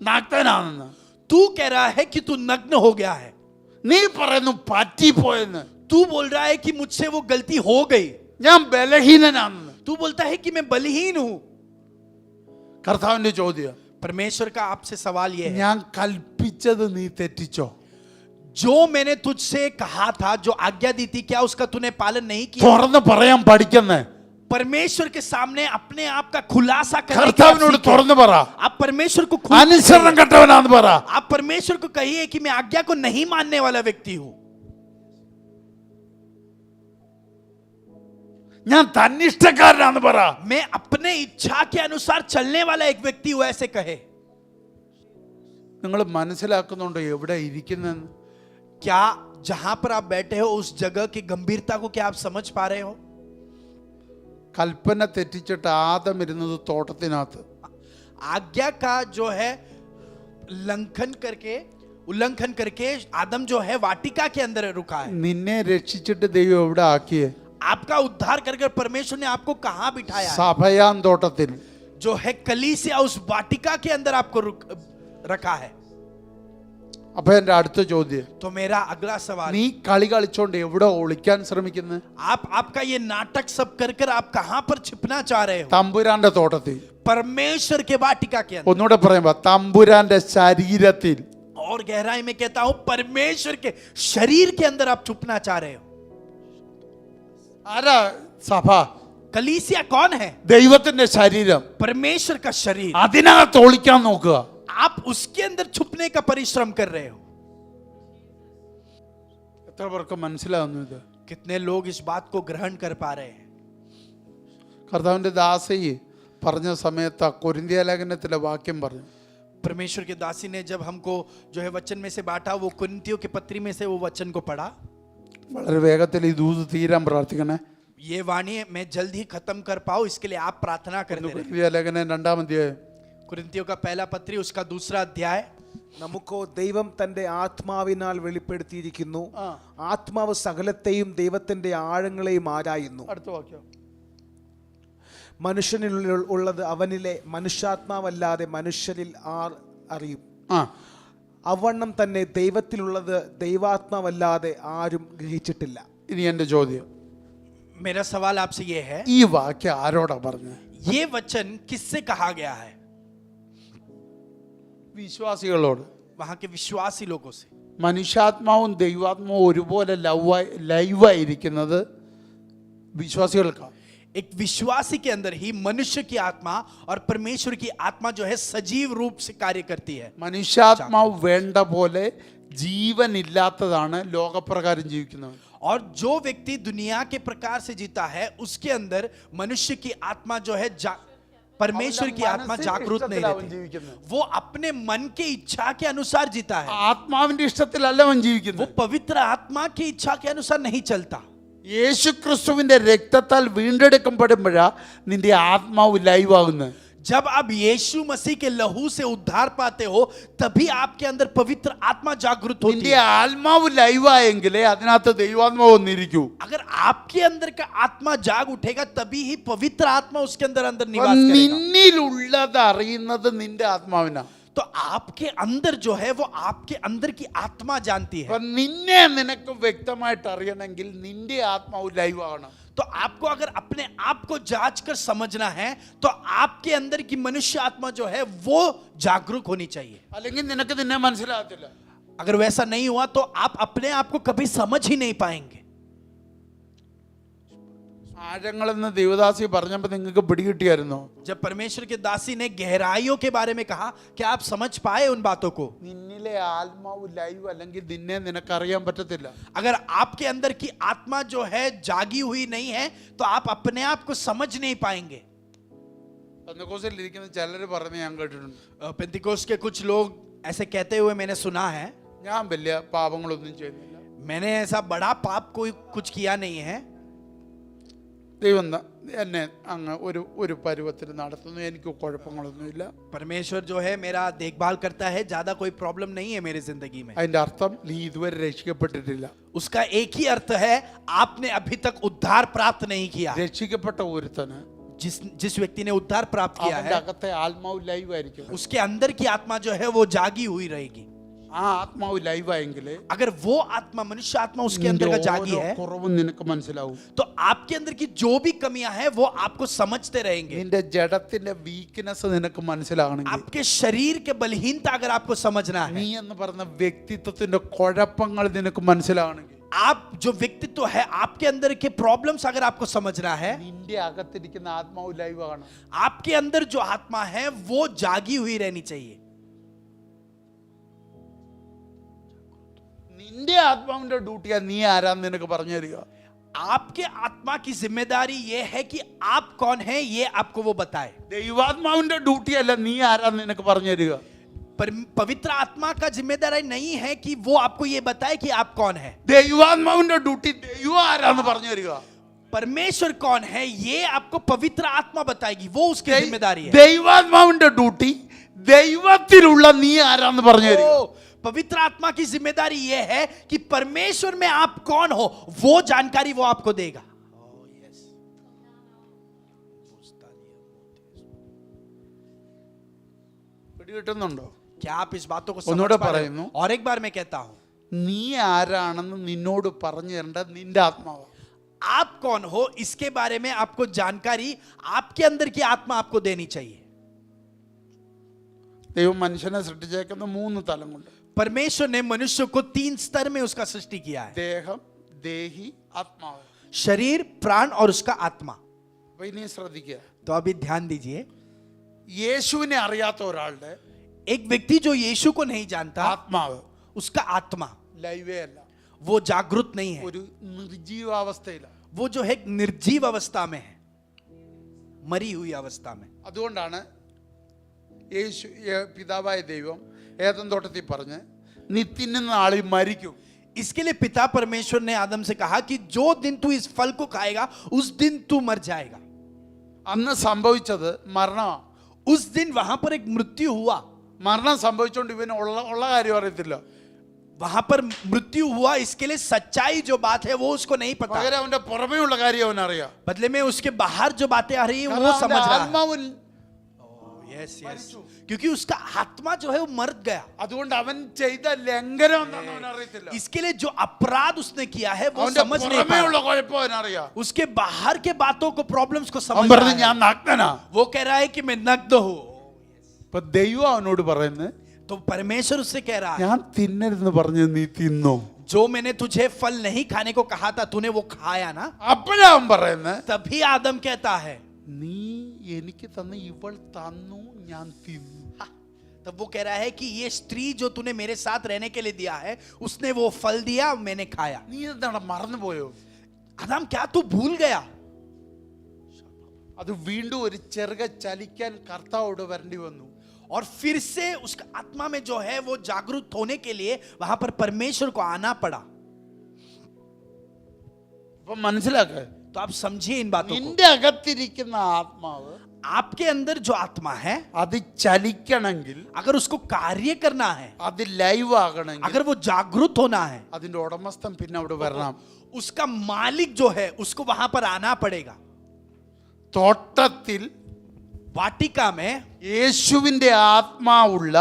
നഗ്നനാണെന്ന്, तू कह रहा है कि तू नग्न हो गया है. നീ പറയുന്നു പറ്റിപ്പോയെന്ന്, तू बोल रहा है कि मुझसे वो गलती हो गई. ഞാൻ ബലഹീനനാണെന്ന്. तू बोलता है कि मैं बलहीन हूं. കർത്താവിന്റെ ചോദ്യം, परमेश्वर का आपसे सवाल यह है, ഞാൻ കൽപ്പിച്ചത് നീ തെറ്റിച്ചോ? जो मैंने तुझसे कहा था, जो आज्ञा दी थी, क्या उसका तूने पालन नहीं किया? തുറന്ന് പറയാൻ പഠിക്കുന്നേ. परमेश्वर के सामने अपने आप का खुलासा करने की आप കർത്താവിനോട് सीखें. തുറന്ന് പറ, आप परमेश्वर को खुद അനുസരണം കെട്ടവനാന്ന് പറ. आप परमेश्वर को कहिए कि मैं आज्ञा को नहीं मानने वाला व्यक्ति हूं. ഞാൻ തന്നിഷ്ടക്കാരനാന്ന് പറ. मैं अपने इच्छा के अनुसार चलने वाला एक व्यक्ति हूं, ऐसे कहे. നിങ്ങൾ മനസ്സിലാക്കുന്നുണ്ടോ എവിടെ ഇരിക്കുന്നെന്ന്? क्या जहां पर आप बैठे हो उस जगह की गंभीरता को क्या आप समझ पा रहे हो? കൽപ്പന തെറ്റിച്ചിട്ട് ആദം ഇരുന്നത് തോട്ടത്തിനകത്ത്. आज्ञा का जो है उल्लंघन करके आदम जो है वाटिका के अंदर रुका है. നിന്നെ രക്ഷിച്ചിട്ട് ദൈവം എവിടെ ആക്കിയേ? आपका उद्धार कर परमेश्वर ने आपको कहां बिठाया है? സഭയാൻ തോട്ടത്തിൽ. जो है कलीसिया, उस वाटिका के अंदर आपको रखा है. അപ്പൊ എന്റെ അടുത്ത ചോദ്യം, तो मेरा अगला सवाल, നീ കളി കളിച്ചോണ്ട് എവിടെ ഒളിക്കാൻ ശ്രമിക്കുന്നത്? आपका ये नाटक सब कर आप कहां पर छिपना चाह रहे हो? തമ്പുരാന്റെ തോട്ടത്തിൽ. परमेश्वर के वाटिका के अंदर. ഒന്നുകൂടെ പറയുമ്പോ തമ്പുരാന്റെ ശരീരത്തിൽ. और गहराई में कहता हूं, परमेश्वर के शरीर के अंदर आप छुपना चाह रहे हो. ആരാ സഭ? कलीसिया कौन है? ദൈവത്തിന്റെ ശരീരം. परमेश्वर का शरीर. അതിനകത്ത് ഒളിക്കാൻ നോക്കുക. आप उसके अंदर छुपने का परिश्रम कर रहे हो. എത്ര പേർക്ക് മനസ്സിലാവുന്നു ഇത്? कितने लोग इस बात को ग्रहण कर पा रहे हैं? കർത്താവിന്റെ ദാസി പറഞ്ഞ സമയത്ത് കൊരിന്ത്യ ലേഖനത്തിലെ വാക്യം പറഞ്ഞു, परमेश्वर के दासी ने जब हमको जो है वचन में से बांटा, वो कुरिन्थियों की पत्री में से वो वचन को पढ़ा। വളരെ വേഗത്തിൽ ഈ ദൂത് തീരാൻ പ്രാർത്ഥിക്കണേ. ये वाणी मैं जल्द ही खत्म कर पाऊं, इसके लिए आप प्रार्थना करते रहे। ലേഖനം 2-ാം അധ്യായം कुरिन्थियों का पहला पत्री उसका 2रा अध्याय। നമുക്കോ ദൈവം തന്റെ ആത്മാവിനാൽ വെളിപ്പെടുത്തിയിരിക്കുന്നു. ആത്മാവ് സകലത്തെയും ദൈവത്തിന്റെ ആഴങ്ങളെയും ആരായുന്നു. അടുത്ത വാക്യം. മനുഷ്യനിൽ ഉള്ളത് അവനിലെ മനുഷ്യാത്മാവല്ലാതെ മനുഷ്യരിൽ ആർ അറിയും. അവണ്ണം തന്നെ ദൈവത്തിലുള്ളത് ദൈവാത്മാവല്ലാതെ ആരും ഗ്രഹിച്ചിട്ടില്ല. ഇനി എന്റെ ചോദ്യം, मेरा सवाल आपसे ये है, ഈ വാക്യം ആരോടാ പറഞ്ഞത്? ये वचन किससे कहा गया है? വിശ്വാസികളോട്. वहां के विश्वासी लोगों से। മനുഷ്യാത്മാവും ദൈവാത്മാവും ഒരുപോലെ ലൈവായിരിക്കുന്നത് വിശ്വാസികൾക്കാണ്. एक विश्वासी के अंदर ही मनुष्य की आत्मा और परमेश्वर की आत्मा जो है सजीव रूप से कार्य करती है। മനുഷ്യാത്മാവ് വേണ്ട പോലെ ജീവൻ ഇല്ലാത്തതാണ് ലോകപ്രകാരം ജീവിക്കുന്നവൻ. और जो व्यक्ति दुनिया के प्रकार से जीता है, उसके अंदर मनुष्य की आत्मा जो है परमेश्वर की आत्मा जागरूक नहीं रहती। वो अपने मन के इच्छा के अनुसार जीता है। ആത്മാവിന്റെ ഇഷ്ടത്തിലല്ല അവൻ ജീവിക്കുന്നത്. वो पवित्र आत्मा की इच्छा के अनुसार नहीं चलता। യേശുക്രിസ്തുവിന്റെ രക്തത്താൽ വീണ്ടെടുക്കപ്പെടുമ്പോഴാ നിന്റെ ആത്മാവ് ലൈവ് ആകുന്നത്. जब आप यीशु मसीह के लहू से उद्धार पाते हो, तभी आपके अंदर पवित्र आत्मा जागृत होती നിന്റെ है। ആത്മാവ് ലൈവ് ആയെങ്കിലേ അതിനകത്ത് ദൈവാത്മാവ് വന്നിരിക്കൂ. अगर आपके अंदर का आत्मा जाग उठेगा, तभी ही पवित्र आत्मा उसके अंदर अंदर निवास करेगा। നിന്നിലുള്ളത് അറിയുന്നത് നിന്റെ ആത്മാവിനാ. तो आपके अंदर जो है वो आपके अंदर की आत्मा जानती है। നിന്നെ നിനക്ക് വ്യക്തമായിട്ട് അറിയണമെങ്കിൽ നിന്റെ ആത്മാവ് ലൈവ് ആകണം. तो आपको अगर अपने आप को जांच कर समझना है, तो आपके अंदर की मनुष्य आत्मा जो है वो जागरूक होनी चाहिए। അല്ലെങ്കിൽ നിനക്ക് നിന്നെ മനസ്സിലാകത്തില്ല. अगर वैसा नहीं हुआ तो आप अपने आप को कभी समझ ही नहीं पाएंगे। ആഴങ്ങളെന്ന് ദേവദാസി പറഞ്ഞപ്പോൾ നിങ്ങൾക്ക് പിടികിട്ടിയായിരുന്നോ? जब परमेश्वर के दासी ने गहराइयों के बारे में कहा, क्या आप समझ पाए उन बातों को? നിന്നിലെ ആത്മാവ് ലൈവ് അല്ലെങ്കിൽ നിന്നെ നിനക്കറിയാൻ പറ്റത്തില്ല. अगर आपके अंदर की आत्मा जो है जागी हुई नहीं है, तो आप अपने आप को समझ नहीं पाएंगे। പെന്തക്കോസ്തിലിരിക്കുന്ന ചിലർ പറഞ്ഞ് ഞാൻ കേട്ടിട്ടുണ്ട്, पेंतिकोस्त के कुछ लोग ऐसे कहते हुए मैंने सुना है, ഞാൻ വലിയ പാപങ്ങളൊന്നും ചെയ്യുന്നില്ല, मैंने ऐसा बड़ा पाप कोई कुछ किया नहीं है, ദൈവം എന്നെ അങ്ങ് ഒരു പരുവത്തിൽ നടത്തുന്നു, എനിക്ക് കുഴപ്പങ്ങളൊന്നുമില്ല. परमेश्वर जो है मेरा देखभाल करता है, ज्यादा कोई प्रॉब्लम नहीं है मेरी जिंदगी में। അതിന്റെ അർത്ഥം നീ ഇതുവരെ രക്ഷിക്കപ്പെട്ടിട്ടില്ല. उसका एक ही अर्थ है, आपने अभी तक उद्धार प्राप्त नहीं किया। രക്ഷിക്കപ്പെട്ട ഒരുത്തന് जिस व्यक्ति ने उद्धार प्राप्त किया അവന്റെ है, അകത്തെ ആത്മാവ് ലൈവ് ആയിരിക്കും. उसके अंदर की आत्मा जो है वो जागी हुई रहेगी। ആ ആത്മാവ് ലൈവ് ആയെങ്കിൽ अगर वो आत्मा, मनुष्य आत्मा उसके अंदर का जागी है, കുറവും നിനക്ക് മനസ്സിലാവും. तो आपके अंदर की जो भी कमियां हैं वो आपको समझते रहेंगे। നിന്റെ ജഡത്തിന്റെ വീക്ക്നെസ് നിനക്ക് മനസ്സിലാകണമെങ്കിൽ, आपके शरीर के बलहीनता अगर आपको समझना है, നീ എന്ന് പറഞ്ഞ വ്യക്തിത്വത്തിന്റെ കുഴപ്പങ്ങൾ നിനക്ക് മനസ്സിലാകണമെങ്കിൽ, आप जो व्यक्तित्व है, आपके अंदर के प्रॉब्लम्स अगर आपको समझना है, നിന്റെ അകത്തിരിക്കുന്ന ആത്മാവ് ലൈവ് ആകണം. आपके अंदर जो आत्मा है वो जागी हुई रहनी चाहिए। നിന്റെ ആത്മാവിന്റെ ഡ്യൂട്ടിയാ നീ ആരാന്ന് നിനക്ക് പറഞ്ഞു തരിക. आपके आत्मा की जिम्मेदारी ये है कि आप कौन है, ये आपको वो बताए। ദൈവാത്മാവിന്റെ ഡ്യൂട്ടിയല്ല നീ ആരാന്ന് നിനക്ക് പറഞ്ഞു തരിക. पर पवित्र आत्मा का जिम्मेदारी नहीं है कि वो आपको ये बताए कि आप कौन है। ദൈവാത്മാവിന്റെ ഡ്യൂട്ടി ദൈവം ആരാന്ന് പറഞ്ഞു തരിക. परमेश्वर कौन है ये आपको पवित्र आत्मा बताएगी, वो उसकी जिम्मेदारी है। ദൈവാത്മാവിന്റെ ഡ്യൂട്ടി ദൈവത്തിലുള്ള നീ ആരാന്ന് പറഞ്ഞു തരിക. पवित्र आत्मा की जिम्मेदारी यह है कि परमेश्वर में आप कौन हो, वो जानकारी वो आपको देगा। പിടികിട്ടുന്നുണ്ടോ? क्या आप इस बातों को ഒന്നുകൂടെ समझ पा रहे പറയുന്നു. हो? और एक बार मैं कहता हूं, നീ ആരാണെന്ന് നിന്നോട് പറഞ്ഞു തരേണ്ടത് നിന്റെ ആത്മാവ്. आप कौन हो इसके बारे में आपको जानकारी आपके अंदर की आत्मा आपको देनी चाहिए। ദൈവം മനുഷ്യനെ സൃഷ്ടിച്ചേക്കുന്ന 3 തലം കൊണ്ട്. परमेश्वर ने मनुष्य को 3 स्तर में उसका सृष्टि किया है, ദേഹം, ദേഹി, ആത്മാവ്. शरीर, प्राण और उसका आत्मा। അപ്പൊ ഇനി ശ്രദ്ധിക്കുക, तो अभी ध्यान दीजिए, യേശുവിനെ അറിയാത്ത ഒരാളുടെ एक व्यक्ति जो यीशु को नहीं जानता, ആത്മാവ് उसका आत्मा ലൈവേ അല്ല, वो जागृत नहीं है, ഒരു നിർജീവാവസ്ഥയിലാണ്. वो जो है निर्जीव अवस्था में है, मरी हुई अवस्था में। അതുകൊണ്ടാണ് പിതാവായ ദൈവം ഏദൻ തോട്ടത്തിൽ പറഞ്ഞ് നീ തിന്നുന്ന ആളിൽ മരിക്കും. इसके लिए पिता परमेश्वर ने आदम से कहा कि जो दिन तू इस फल को खाएगा उस दिन तू मर जाएगा. അന്ന് സംഭവിച്ചത് മരണമാണ്. उस दिन वहां पर एक मृत्यु हुआ. മരണം സംഭവിച്ചുകൊണ്ട് ഇവന് ഉള്ള കാര്യം അറിയത്തില്ല. वहां पर मृत्यु हुआ, इसके लिए सच्चाई जो बात है वो उसको नहीं पता. പകരം അവന്റെ പുറമേ ഉള്ള കാര്യം അവനറിയാം. बदले में उसके बाहर जो बातें आ रही है കാരണം वो അവന്റെ समझ रहा है. ആത്മാവിൽ यस यस, क्योंकि उसका आत्मा जो है वो मर गया. അതുകൊണ്ട് അവൻ ചെയ്ത ലംഘനം എന്താണെന്ന് അവൻ അറിയത്തില്ല. इसके लिए जो अपराध उसने किया है वो അവന്റെ समझ नहीं പുറമേ पाया. ഉള്ള കുഴപ്പം അവനറിയാം. उसके बाहर के बातों को, प्रॉब्लम्स को അവൻ समझ പറഞ്ഞു रहा ഞാൻ है. നഗ്നനാ. वो कह रहा है कि मैं नग्न हूं. ഇപ്പൊ ദൈവം അവനോട് പറയുന്നത് तो परमेश्वर उससे कह रहा है ഞാൻ തിന്നരുതെന്ന് പറഞ്ഞു നീ തിന്നോ. जो मैंने तुझे फल नहीं खाने को कहा था तूने वो खाया ना. അപ്പോഴാ അവൻ പറയുന്നത് तभी आदम कहता है, നീ എനിക്ക് തന്ന ഇവൾ തന്നു ഞാൻ തിന്നു. तब वो कह रहा है कि ये स्त्री जो तूने मेरे साथ रहने के लिए दिया है उसने वो फल दिया, मैंने खाया. നീ എന്താണ് മറന്നുപോയോ? आदम क्या तू भूल गया? അത് വീണ്ടും ഒരു ചെറുക ചലിക്കാൻ കർത്താവോട് വരേണ്ടി വന്നു. और फिर से उसका आत्मा में जो है वो जागरूक होने के लिए वहां पर परमेश्वर को आना पड़ा. അപ്പൊ മനസ്സിലാക്ക, तो आप समझिए इन बातों को. നിന്റെ അകത്തിരിക്കുന്ന ആത്മാവ് आपके अंदर जो आत्मा है അത് ചലിക്കണമെങ്കിൽ, अगर उसको कार्य करना है, അത് ലൈവ് ആകണമെങ്കിൽ अगर वो जागरूक होना है, അതിന്റെ ഉടമസ്ഥൻ പിന്നെ അവിടെ വരണം. उसका मालिक जो है उसको वहां पर आना पड़ेगा. തോട്ടത്തിൽ वाटिका में യേശുവിന്റെ ആത്മാവുള്ള,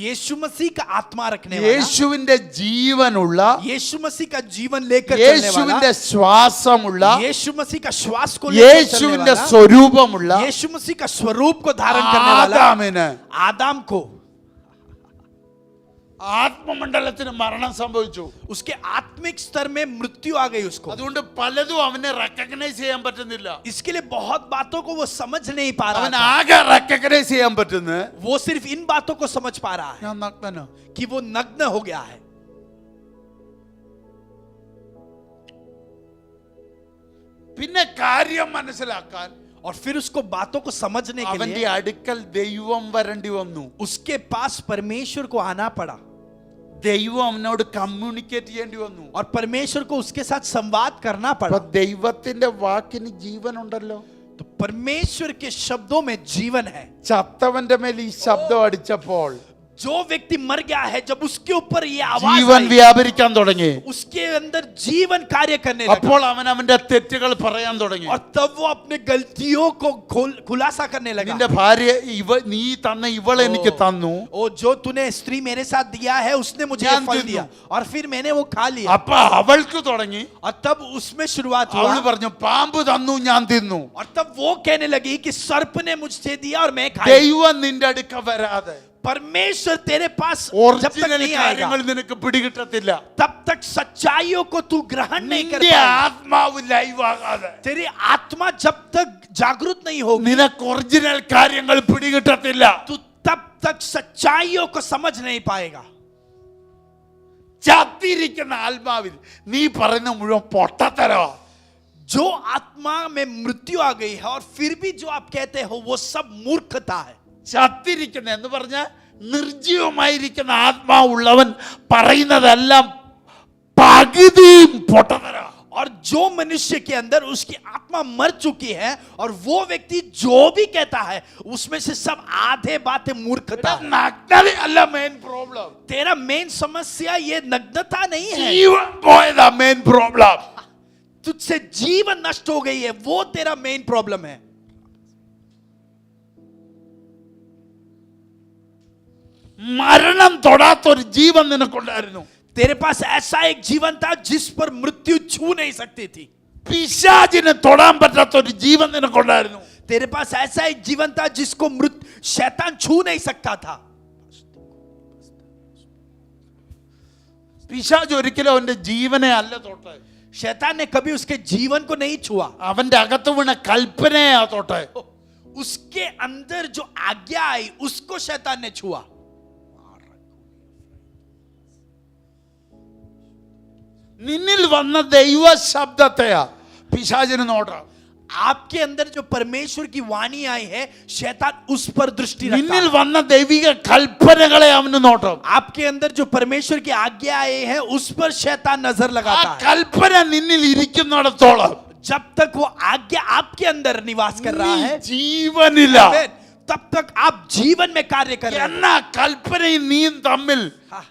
यीशु मसीह का आत्मा रखने वाला, യേശുവിന്റെ ജീവനുള്ള, यीशु मसीह का जीवन लेकर चलने वाला, യേശുവിന്റെ ശ്വാസമുള്ള, यीशु मसीह का श्वास को लेकर चलने യേശുവിന്റെ वाला, സ്വരൂപമുള്ള यीशु मसीह का स्वरूप को धारण करने वाला ആദാമിന് आदम को ആത്മമണ്ഡലത്തിന് മരണം സംഭവിച്ചു. उसके आत्मिक स्तर में मृत्यु आ गई उसको. അതുകൊണ്ട് പലതും അവനെ റെക്കഗ്നൈസ് ചെയ്യാൻ പറ്റുന്നില്ല. इसके लिए बहुत बातों को वो समझ नहीं पा रहा അവൻ था. ആകെ റെക്കഗ്നൈസ് ചെയ്യാൻ പറ്റുന്നത് वो सिर्फ इन बातों को समझ पा रहा है ഞാൻ നഗ്നനാ. कि वो नग्न हो गया है. പിന്നെ കാര്യം മനസ്സിലാക്കാൻ और फिर उसको बातों को समझने के അവന്റെ लिए അടുക്കൽ ദൈവം വരേണ്ടി വന്നു. उसके पास परमेश्वर को आना पड़ा. ദൈവം അവനോട് കമ്മ്യൂണിക്കേറ്റ് ചെയ്യേണ്ടി വന്നു. और परमेश्वर को उसके साथ संवाद करना അപ്പൊ पड़ा. ദൈവത്തിന്റെ വാക്കിന് ജീവനുണ്ടല്ലോ. तो परमेश्वर के शब्दों में जीवन है. ചത്തവന്റെ മേൽ ഈ ശബ്ദം അടിച്ചപ്പോൾ जो व्यक्ति मर गया है, जब उसके ऊपर ये आवाज ജീവൻ आई, വ്യാപരിക്കാൻ തുടങ്ങി. उसके अंदर जीवन कार्य करने लगा. അപ്പോൾ അവൻ അവന്റെ തെറ്റുകൾ പറയാൻ തുടങ്ങി. और तब वो अपने गलतियों को खुलासा करने लगा. നിന്റെ ഭാര്യ നീ തന്ന ഇവളെ എനിക്ക് തന്നു. ओ जो तूने स्त्री मेरे साथ दिया है उसने मुझे ये फल दिया और फिर मैंने वो खा लिया. അപ്പൊ അവൾക്ക് തുടങ്ങി. और तब उसमें शुरुआत അവൾ हुआ. പറഞ്ഞു പാമ്പ് തന്നു ഞാൻ തിന്നു. और तब वो कहने लगी कि सर्प ने मुझसे दिया और मैं खाई. ദൈവം നിന്റെ അടുക്ക വരാതെ परमेश्वर तेरे पास जब तक ഒറിജിനൽ नहीं आएगा കാര്യങ്ങൾ നിനക്ക് പിടികിട്ടത്തില്ല. तब तक सच्चाइयों को तू ग्रहण नहीं कर നിന്റെ पाएगा. ആത്മാവ് ലൈവ് ആകാതെ तेरी आत्मा जब तक जागरूक नहीं होगी നിനക്ക് ഒറിജിനൽ കാര്യങ്ങൾ പിടികിട്ടത്തില്ല. तू तब तक सच्चाइयों को समझ नहीं पाएगा. ചത്തിരിക്കുന്ന ആത്മാവിൽ നീ പറയുന്ന മുഴുവൻ പൊട്ടത്തരോ. जो आत्मा में मृत्यु आ गई है और फिर भी जो आप कहते हो वो सब मूर्खता है. ചത്തിരിക്കുന്ന എന്ന് പറഞ്ഞ നിർജീവമായിരിക്കുന്ന ആത്മാവുള്ളവൻ പറയുന്നതെല്ലാം പകുതിയും പൊട്ടത്തരോ. और जो मनुष्य के अंदर उसकी आत्मा मर चुकी है और वो व्यक्ति जो भी कहता है उसमें से सब आधे बातें मूर्खता है. നഗ്നതയല്ല മെയിൻ പ്രോബ്ലം. तेरा मेन समस्या ये नग्नता नहीं है. ജീവൻ പോയതാ മെയിൻ പ്രോബ്ലം. तुझसे जीवन नष्ट हो गई है, वो तेरा मेन प्रॉब्लम है. മരണം തൊടാത്തൊരു ജീവൻ നിനക്കുണ്ടായിരുന്നു. तेरे पास ऐसा एक जीवन था जिस पर मृत्यु छू नहीं सकती थी. പിശാചിനെ തൊടാൻ പറ്റാത്തൊരു ജീവൻ നിനക്കുണ്ടായിരുന്നു. तेरे पास ऐसा एक जीवन था जिसको शैतान छू नहीं सकता था. പിശാച് ഒരിക്കലും അവന്റെ ജീവനെ അല്ല തൊട്ടെ. शैतान ने कभी उसके जीवन को नहीं छुआ. അവന്റെ അകത്ത് വീണ കൽപ്പനയാ തൊട്ടെ. उसके अंदर जो आज्ञा आई उसको शैतान ने छुआ. നിന്നിൽ വന്ന ദൈവ ശബ്ദത്തെയാ പിശാചിന് നോട്ടം. आपके अंदर जो परमेश्वर की वाणी आई है, शैतान उस पर दृष्टि रखता നിന്നിൽ है। വന്ന ദൈവിക കൽപ്പനകളെ അവന് നോട്ടം. आपके अंदर जो परमेश्वर की आज्ञा आई है उस पर शैतान नजर ആ लगाता है। കൽപ്പന നിന്നിൽ ഇരിക്കുന്നിടത്തോളം जब तक वो आज्ञा आपके अंदर निवास कर रहा നീ है, ജീവനില്ല. आमीन, तब तक आप जीवन में कार्य कर रहे हैं। എന്നാ കൽപ്പനയും നീയും തമ്മിൽ हाँ।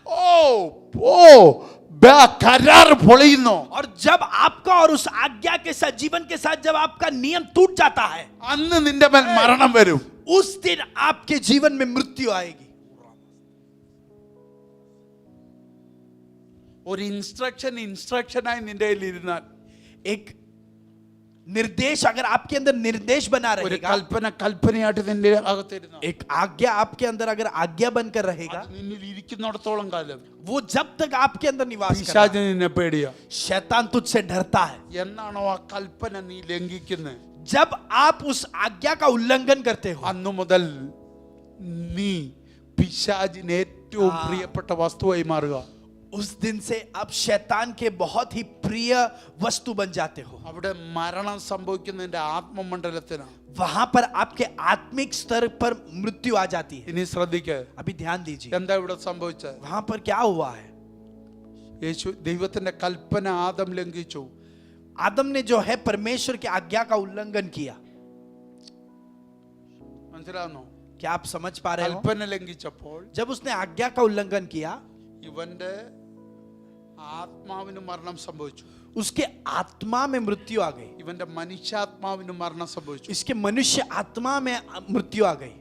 കരാർ പൊളിയുന്നു. और जब आपका और उस आज्ञा के साथ, जीवन के साथ जब आपका नियम टूट जाता है, അന്ന് നിന്റെ മേൽ മരണം വരും. उस दिन आपके जीवन में मृत्यु आएगी। ഒരു ഇൻസ്ട്രക്ഷനായി നിന്റെ കയ്യിൽ ഇരുന്നാൽ, एक निर्देश अगर आपके अंदर निर्देश बना ഒരു रहेगा, കൽപ്പനയായിട്ട് നിന്റെ അകത്തിരുന്ന एक आज्ञा आपके अंदर अगर आज्ञा बनकर रहेगा, നിന്നിൽ ഇരിക്കുന്നിടത്തോളം കാലം वो जब तक आपके अंदर निवास कर रहा പിശാച് നിന്നെ പേടിയാ. है, शैतान तुझसे डरता है। എന്നാണോ ആ കൽപ്പന നീ ലംഘിക്കുന്നത്, जब आप उस आज्ञा का उल्लंघन करते हो, അന്നു മുതൽ നീ പിശാചിന് ഏറ്റവും ആ. പ്രിയപ്പെട്ട വസ്തുവായി മാറുക. उस दिन से आप शैतान के बहुत ही प्रिय वस्तु बन जाते हो। അവിടെ മരണം സംഭവിക്കുന്നതിന്റെ ആത്മമണ്ഡലത്തിനാണ്. वहां पर आपके आत्मिक स्तर पर मृत्यु आ जाती है। ഇനി ശ്രദ്ധിക്കുക, अभी ध्यान दीजिए, എന്താ ഇവിടെ സംഭവിച്ചത്? वहां पर क्या हुआ है। യേശു ദൈവത്തിന്റെ കൽപ്പന ആദം ലംഘിച്ചു. आदम ने जो है परमेश्वर की आज्ञा का उल्लंघन किया। മനസ്സിലാവുന്നോ? क्या आप समझ पा रहे हो? കൽപ്പന ലംഘിച്ചപ്പോൾ जब उसने आज्ञा का उल्लंघन किया, ഇവന്റെ ആത്മാവിന് മരണം സംഭവിച്ചു. उसके आत्मा में मृत्यु आ गई, ഇവന്റെ മനുഷ്യാത്മാവിന് മരണം സംഭവിച്ചു. इसके मनुष्य आत्मा में मृत्यु आ गई।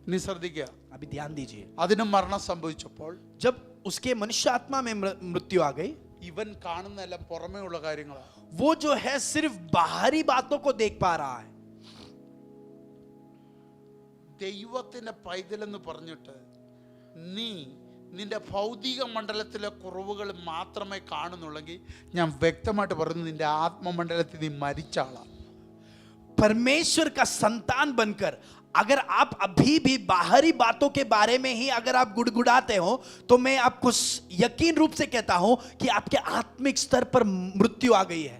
ഇനി ശ്രദ്ധിക്കുക, अभी ध्यान दीजिए, അതിന് മരണം സംഭവിച്ചപ്പോൾ जब उसके मनुष्य आत्मा में मृत्यु आ गई, ഇവൻ കാണുന്നതെല്ലാം പുറമേ ഉള്ള കാര്യങ്ങളാണ്. वो जो है सिर्फ बाहरी बातों को देख पा रहा है। ദൈവത്തിന്റെ പൈതലെന്ന് പറഞ്ഞിട്ട് നീ നിന്റെ ഭൗതിക മണ്ഡലത്തിലെ കുറവുകൾ മാത്രമേ കാണുന്നുള്ളെങ്കിൽ ഞാൻ വ്യക്തമായിട്ട് പറയുന്നു, നിന്റെ ആത്മമണ്ഡലത്തിൽ നീ മരിച്ച ആളാണ്. परमेश्वर का संतान बनकर अगर आप अभी भी बाहरी बातों के बारे में ही अगर आप गुड़गुड़ाते हो, तो मैं आपको यकीन रूप से कहता हूं कि आपके आत्मिक स्तर पर मृत्यु आ गई है।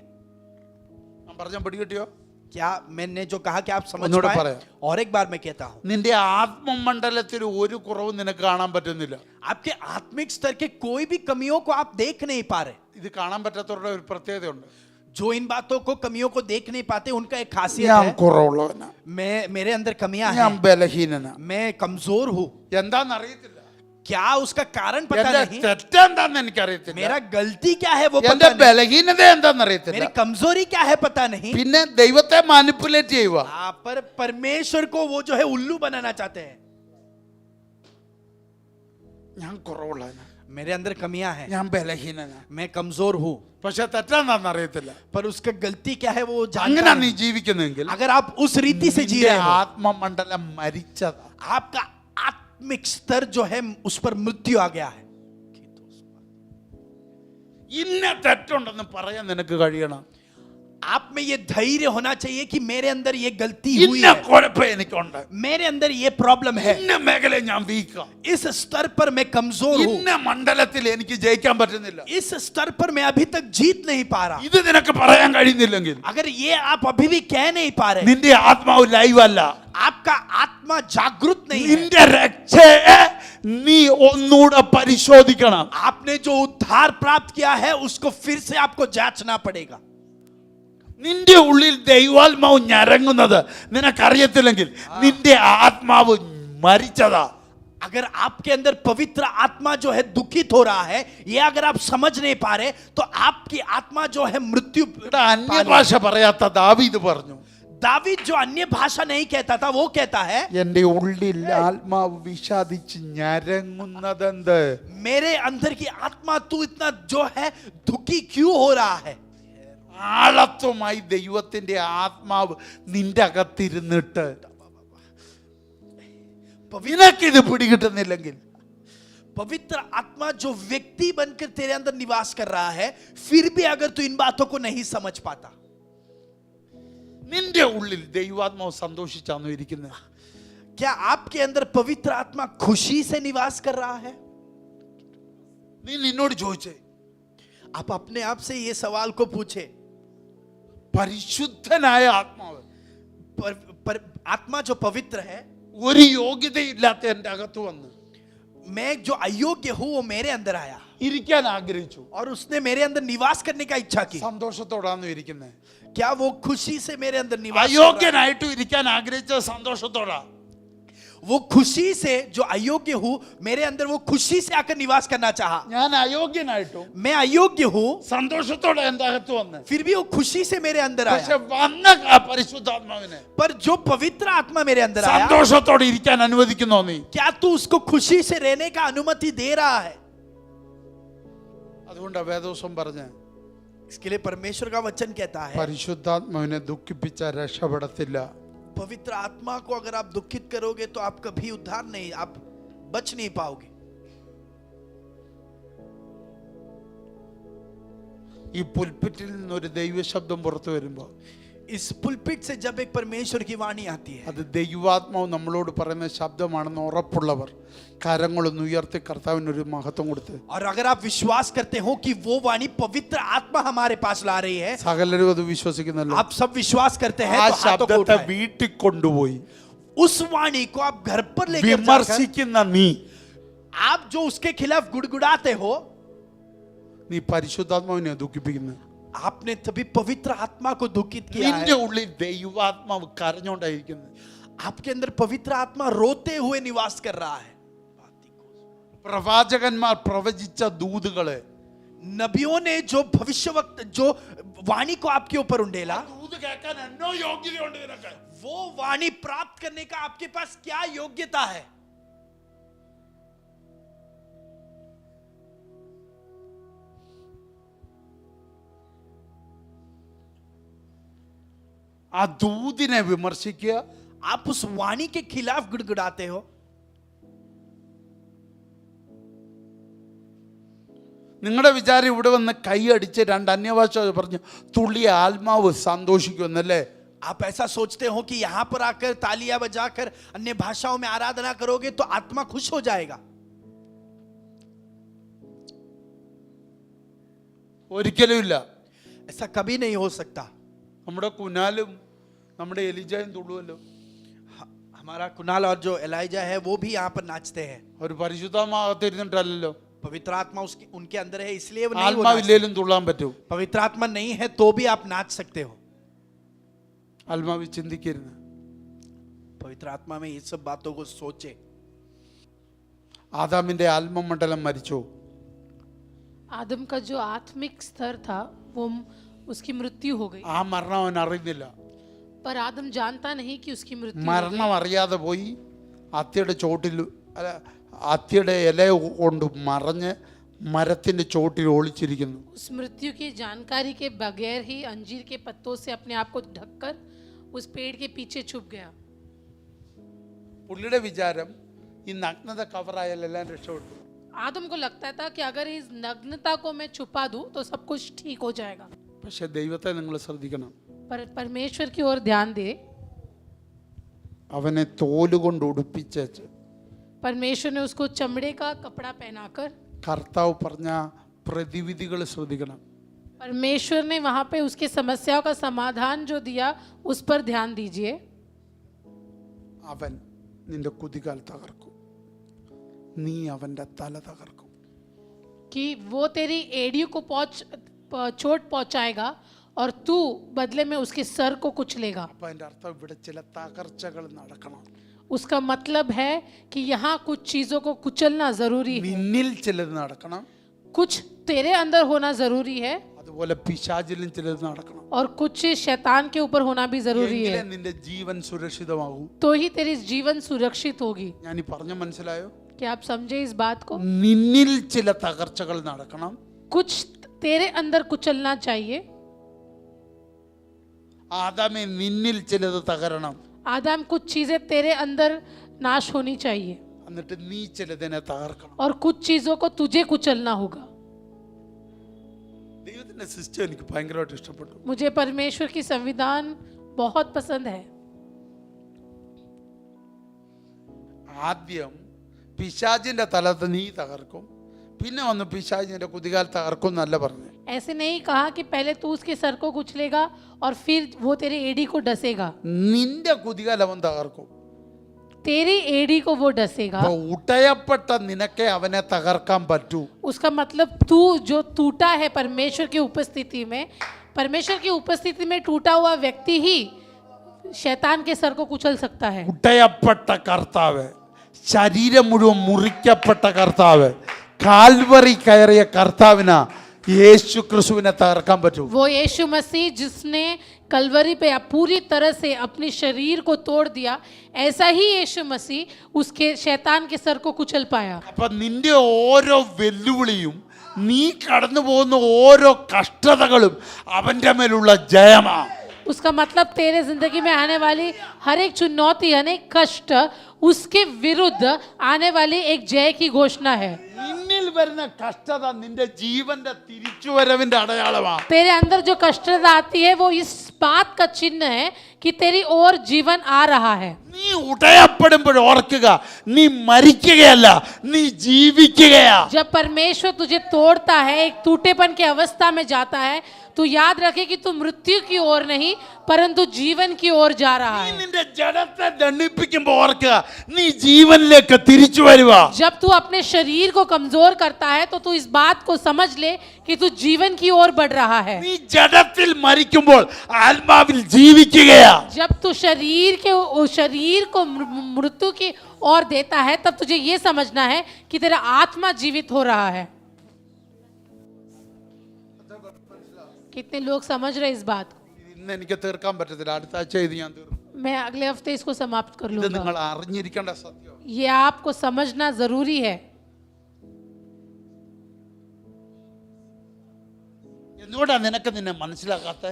ഞാൻ പറഞ്ഞ പിടികിട്ടിയോ? क्या मैंने जो कहा कि आप समझ ഒന്നുകൂടെ पाए? പറയാം. और एक बार मैं कहता हूं, നിന്റെ ആത്മമണ്ഡലത്തിൽ ഒരു കുറവും നിനക്ക് കാണാൻ പറ്റുന്നില്ല. आपके आत्मिक स्तर के कोई भी कमियों को आप देख नहीं पा रहे। ഇത് കാണാൻ പറ്റാത്തവരുടെ ഒരു പ്രത്യേകതയുണ്ട്. जो इन बातों को, कमियों को देख नहीं पाते, उनका एक खासियत ഞാൻ है, കുറവുള്ളവനാ, मेरे अंदर कमियां ഞാൻ हैं, ബലഹീനനാ. मैं कमजोर हूं। എന്താന്ന് അറിയത്തില്ല, क्या उसका कारण पता എന്റെ नहीं, തെറ്റെന്താന്ന് എനിക്കറിയത്തില്ല, मेरा गलती क्या है वो എന്റെ पता नहीं, ബലഹീനത എന്താന്ന് അറിയത്തില്ല. मेरी कमजोरी क्या है पता नहीं। പിന്നെ ദൈവത്തെ മാനിപ്പുലേറ്റ് ചെയ്യുക. पर परमेश्वर को वो जो है उल्लू बनाना चाहते हैं। ഞാൻ കുറവുള്ളവനാ, मेरे अंदर कमियां हैं, ഞാൻ ബലഹീനനാ, मैं कमजोर हूं, പക്ഷെ തെറ്റാന്നാന്ന് അറിയത്തില്ല. पर उसका गलती क्या है वो जानता അങ്ങനെ നീ नहीं। ജീവിക്കുന്നെങ്കിൽ अगर आप उस रीति से जी നിന്റെ रहे हो, ആത്മമണ്ഡലം മരിച്ചതാ. आपका आत्मिक स्तर जो है उस पर मृत्यु आ गया है। ഇന്ന തെറ്റുണ്ടെന്ന് പറയാൻ നിനക്ക് കഴിയണം. आप में ये धैर्य होना चाहिए कि मेरे अंदर ये गलती हुई ഇന്ന है, കുഴപ്പം എനിക്കുണ്ട്, मेरे अंदर ये प्रॉब्लम है, ഇന്ന മേഖല ഞാൻ വീക്കാ, इस स्तर पर मैं कमजोर हूं, ഇന്ന മണ്ഡലത്തിൽ എനിക്ക് ജയിക്കാൻ പറ്റുന്നില്ല. इस स्तर पर मैं अभी तक जीत नहीं पा रहा। ഇത് നിനക്ക് പറയാൻ കഴിയുന്നില്ലെങ്കിൽ अगर ये आप अभी भी कह नहीं पा रहे, നിന്റെ ആത്മാവ് ലൈവ് അല്ല. आपका आत्मा जागृत नहीं है। നിന്റെ രക്ഷയെ നീ ഒന്നുകൂടെ പരിശോധിക്കണം. आपने जो उद्धार प्राप्त किया है उसको फिर से आपको जांचना पड़ेगा। നിന്റെ ഉള്ളിൽ ദൈവാത്മാവ് ഞരങ്ങുന്നത് നിനക്കറിയത്തില്ലെങ്കിൽ നിന്റെ ആത്മാവ് മരിച്ചതാ. अगर आपके अंदर पवित्र आत्मा जो है दुखित हो रहा है, ये अगर आप समझ नहीं पा रहे, तो आपकी आत्मा जो है मृत्यु। ഇവിടെ അന്യഭാഷ പറയാത്ത ദാവീദ് പറഞ്ഞു, दावीद जो अन्य भाषा नहीं कहता था, वो कहता है, എന്റെ ഉള്ളിൽ ആത്മാവ് വിഷാദിച്ച് ഞരങ്ങുന്നതെന്ത്? मेरे अंदर की आत्मा तू इतना जो है दुखी क्यों हो रहा है। ആളത്വമായി ദൈവത്തിന്റെ ആത്മാവ് നിന്റെ അകത്തിരുന്നിട്ട് നിനക്കിത് പിടികിട്ടുന്നില്ലെങ്കിൽ, पवित्र आत्मा जो व्यक्ति बनकर तेरे अंदर निवास कर रहा है, फिर भी अगर तू इन बातों को नहीं समझ पाता, നിന്റെ ഉള്ളിൽ ദൈവാത്മാവ് സന്തോഷിച്ചാണോ ഇരിക്കുന്നത്? क्या आपके अंदर पवित्र आत्मा खुशी से निवास कर रहा है? നീ നിന്നോട് ചോദിച്ചേ, आप अपने आप से ये सवाल को पूछे, പരിശുദ്ധനായ ആത്മാവ് पर आत्मा जो पवित्र है, ഒരു യോഗ്യതയില്ലാത്ത എൻ്റെ അകത്ത് വന്ന് मैं जो अयोग्य हूं वो मेरे अंदर आया ഇരിക്കാൻ ആഗ്രഹിച്ചു. और उसने मेरे अंदर निवास करने का इच्छा की। സന്തോഷത്തോടാണ് ഇരിക്കുന്നത്. क्या वो खुशी से मेरे अंदर निवास कर रहा है? അയോഗ്യനായിട്ടും ഇരിക്കാൻ ആഗ്രഹിച്ച സന്തോഷത്തോടാ. वो खुशी से, जो अयोग्य हूं मेरे अंदर वो खुशी से आकर निवास करना चाहा। ഞാൻ അയോഗ്യനായിട്ടും मैं अयोग्य हूं സന്തോഷത്തോടെ എൻ്റെ അകത്ത് വന്ന്. फिर भी वो खुशी से मेरे अंदर പക്ഷെ आया। വന്ന പരിശുദ്ധാത്മാവിനെ पर जो पवित्र आत्मा मेरे अंदर आया, സന്തോഷത്തോടെ ഇരിക്കാൻ അനുവദിക്കുന്നോ നീ? क्या तू उसको खुशी से रहने का अनुमति दे रहा है? അതുകൊണ്ട് വേദോസം പറഞ്ഞ് इसके लिए परमेश्वर का वचन कहता है, പരിശുദ്ധാത്മാവിനെ ദുഃഖിപ്പിച്ച രക്ഷപ്പെടത്തില്ല. पवित्र आत्मा को अगर आप दुखित करोगे तो आप कभी उद्धार नहीं, आप बच नहीं पाओगे। ഈ പുൽപ്പിറ്റിൽ നിന്നൊരു ദൈവശബ്ദം പുറത്തു വരുമ്പോൾ इस पुलपिट से जब एक परमेश्वर की वाणी आती है, അത് ദൈവാത്മാവ് നമ്മളോട് പറയുന്ന ശബ്ദമാണെന്ന് ഉറപ്പുള്ളവർ കരങ്ങളൊന്ന് ഉയർത്തി കർത്താവിനൊരു മഹത്വം കൊടുത്ത് और अगर आप विश्वास करते हो कि वो वाणी पवित्र आत्मा हमारे पास ला रही है, സകലരും അത് വിശ്വസിക്കുന്നല്ലോ. आप सब विश्वास करते हैं, ആ तो हाथों को ശബ്ദത്തെ उठाएं। വീട്ടിൽ കൊണ്ടുപോയി उस वाणी को आप घर पर लेकर जाकर, വിമർശിക്കുന്ന നീ आप जो उसके खिलाफ गुड़गुड़ाते हो, നീ പരിശുദ്ധാത്മാവിനെ ദുഃഖിപ്പിക്കുന്നത്. आपने तभी पवित्र आत्मा को दुखित किया നിന്റെ है। ഉള്ളിൽ ദൈവാത്മാവ് കരഞ്ഞോണ്ടായിരിക്കുന്നത്. आपके अंदर पवित्र आत्मा रोते हुए निवास कर रहा है। പ്രവാചകന്മാർ പ്രവചിച്ച ദൂതുകളെ नबियों ने जो भविष्यवक्त, जो वाणी को आपके ऊपर उंडेला, ദൂത് കേൾക്കാൻ എന്നോ യോഗ്യതയുണ്ട് നിനക്ക്. वो वाणी प्राप्त करने का आपके पास क्या योग्यता है? ആ ദൂതിനെ വിമർശിക്കുക. आप उस वाणी के खिलाफ गुड़गुड़ाते हो। നിങ്ങളുടെ വിചാരം ഇവിടെ വന്ന് കൈയടിച്ച് രണ്ട് അന്യഭാഷ പറഞ്ഞ് തുള്ളി ആത്മാവ് സന്തോഷിക്കുമെന്നല്ലേ? आप ऐसा सोचते हो कि यहां पर आकर तालियां बजाकर अन्य भाषाओं में आराधना करोगे तो आत्मा खुश हो जाएगा? ഒരിക്കലും ഇല്ല. ऐसा कभी नहीं हो सकता। നമ്മുടെ കുനാലും നമ്മുടെ എലിജയും തുള്ളുമല്ലോ. हमारा कुनाल और जो एलाइजा है वो भी यहाँ पर नाचते हैं। ഒരു പരിശുദ്ധമാകത്തിരുന്നിട്ടല്ലോ. पवित्र आत्मा उसके उनके अंदर है, इसलिए वो नहीं वो नाचते। ആത്മാവില്ലേലും തുള്ളാൻ പറ്റൂ. पवित्र आत्मा नहीं है तो भी आप नाच सकते हो। ആത്മാവിൽ ചിന്തിക്കരുത്. पवित्र आत्मा में ये सब बातों को सोचे। ആദാമിന്റെ ആത്മമണ്ഡലം മരിച്ചു. आदम का जो आत्मिक स्तर था वो उसकी मृत्यु हो गई, ആ മരണം അവൻ അറിയുന്നില്ല. पर आदम जानता नहीं कि उसकी मृत्यु हो മരണം गई। അറിയാതെ പോയി അത്തിയുടെ ചോട്ടിൽ അല്ല അത്തിയുടെ ഇല കൊണ്ട് മറഞ്ഞ് മരത്തിന്റെ ചോട്ടിൽ ഒളിച്ചിരിക്കുന്നു. उस मृत्यु की जानकारी के बगैर ही अंजीर के पत्तों से अपने आप को ढककर उस पेड़ के पीछे छुप गया। പുള്ളിയുടെ വിചാരം ഈ നഗ്നത കവറായാൽ എല്ലാം രക്ഷപ്പെട്ടു. आदम को लगता था कि अगर इस नग्नता को मैं छुपा दूं तो सब कुछ ठीक हो जाएगा, പക്ഷെ ദൈവത്തെ നിങ്ങൾ ശ്രദ്ധിക്കണം. पर परमेश्वर की ओर ध्यान दे। അവനെ തോലുകൊണ്ട് ഉടുപ്പിച്ചേച്ച് परमेश्वर ने उसको चमड़े का कपड़ा पहनाकर, കർത്താവ് പറഞ്ഞ പ്രതിവിധികൾ ശ്രദ്ധിക്കണം. परमेश्वर ने वहां पे उसकी समस्याओं का समाधान जो दिया उस पर ध्यान दीजिए। അവൻ നിന്റെ കുതികാൽ തകർക്കും, നീ അവന്റെ തല തകർക്കും. कि वो तेरी एड़ियों को चोट पहुंचाएगा और तू बदले में उसके सर को कुचलेगा। അപ്പൊ അതിന്റെ അർത്ഥം ഇവിടെ ചില തകർച്ചകൾ നടക്കണം. उसका मतलब है कि यहाँ कुछ चीजों को कुचलना जरूरी है, നിന്നിൽ ചിലത് നടക്കണം, कुछ तेरे अंदर होना जरूरी है അതുപോലെ പിശാചിലും ചിലത് നടക്കണം. और कुछ शैतान के ऊपर होना भी जरूरी എങ്കിലേ है, നിന്റെ ജീവൻ സുരക്ഷിതമാകൂ. तो ही तेरी जीवन सुरक्षित होगी। ഞാൻ ഈ പറഞ്ഞ മനസ്സിലായോ? क्या आप समझे इस बात को? നിന്നിൽ ചില തകർച്ചകൾ നടക്കണം, कुछ तेरे अंदर कुचलना चाहिए। ആദാമേ നിന്നിൽ ചിലത് തകരണം, आदम कुछ चीजें तेरे अंदर नाश होनी चाहिए എന്നിട്ട് നീ ചിലതിനെ തകർക്കണം. और कुछ चीजों को तुझे कुचलना होगा। ദൈവത്തിന്റെ സിസ്റ്റം എനിക്ക് ഭയങ്കരമായിട്ട് ഇഷ്ടപ്പെട്ടു. मुझे परमेश्वर की संविधान बहुत पसंद है। ആദ്യം പിശാചിന്റെ തലത്ത് നീ തകർക്കും, പിന്നെ വന്ന് പിശാചിന്റെ കുതികാൽ തകർക്കും എന്നല്ല പറഞ്ഞു. ऐसे नहीं कहा कि पहले तू उसके सर को कुचलेगा और फिर वो तेरी एड़ी को डसेगा, നിന്റെ കുതികാൽ അവൻ തകർക്കും. तेरी एड़ी को वो डसेगा. അപ്പൊ ഉടയപ്പെട്ട നിനക്കെ അവനെ തകർക്കാൻ പറ്റൂ. उसका मतलब तू जो टूटा है परमेश्वर की उपस्थिति में, परमेश्वर की उपस्थिति में टूटा हुआ व्यक्ति ही शैतान के सर को कुचल सकता है. ഉടയപ്പെട്ട കർത്താവ്, ശരീരം മുഴുവൻ മുറിക്കപ്പെട്ട കർത്താവ്, കാൽവറി കയറിയ കർത്താവിനാ യേശു ക്രിസ്തുവിനെ തകർക്കാൻ പറ്റൂ. वो यीशु मसीह जिसने कलवरी पे पूरी तरह से अपने शरीर को तोड़ दिया, ऐसा ही यीशु मसीह उसके शैतान के सर को कुचल पाया. അപ്പൊ നിന്റെ ഓരോ വെല്ലുവിളിയും നീ കടന്നു പോകുന്ന ഓരോ കഷ്ടതകളും അവന്റെ മേലുള്ള ജയമാ. उसका मतलब तेरे जिंदगी में आने वाली हर एक चुनौती, अनेक कष्ट, उसके विरुद्ध आने वाली एक जय की घोषणा है. നിന്നിൽ വരുന്ന കഷ്ടത നിന്റെ ജീവന്റെ തിരിച്ചുവരവിന്റെ അടയാളമാ. तेरे अंदर जो कष्टता आती है वो इस बात का चिन्ह है कि तेरी ओर जीवन आ रहा है. നീ ഉടയപ്പെടുമ്പോൾ ഓർക്കുക, നീ മരിക്കുകയല്ല, നീ ജീവിക്കുകയാ. जब परमेश्वर तुझे तोड़ता है, एक टूटेपन की अवस्था में जाता है, तू याद रखे कि तू मृत्यु की ओर नहीं परंतु जीवन की ओर जा रहा നീ है. നിന്റെ ജഡത്തെ ദണ്ഡിപ്പിക്കുമ്പോൾ ഓർക്കുക, നീ ജീവനിലേക്ക് തിരിച്ചു വരുക. जब तू अपने शरीर को कमजोर करता है तो तू इस बात को समझ ले कि तू जीवन की ओर बढ़ रहा है. നീ ജഡത്തിൽ മരിക്കുമ്പോൾ ആത്മാവിൽ ജീവിക്കുകയാ. जब तू शरीर को मृत्यु की ओर देता है, तब तुझे ये समझना है कि तेरा आत्मा जीवित हो रहा है. कितने लोग समझ रहे इस बात को? ഇന്ന് എനിക്ക് തീർക്കാൻ പറ്റത്തില്ല, അടുത്ത ആഴ്ച ഇത് ഞാൻ തീർക്കും. मैं अगले हफ्ते इसको समाप्त कर ഇത് നിങ്ങൾ लूंगा. അറിഞ്ഞിരിക്കേണ്ട സത്യം. ये आपको समझना जरूरी है. എന്തുകൊണ്ടാ നിനക്ക് നിന്നെ മനസ്സിലാക്കാത്ത?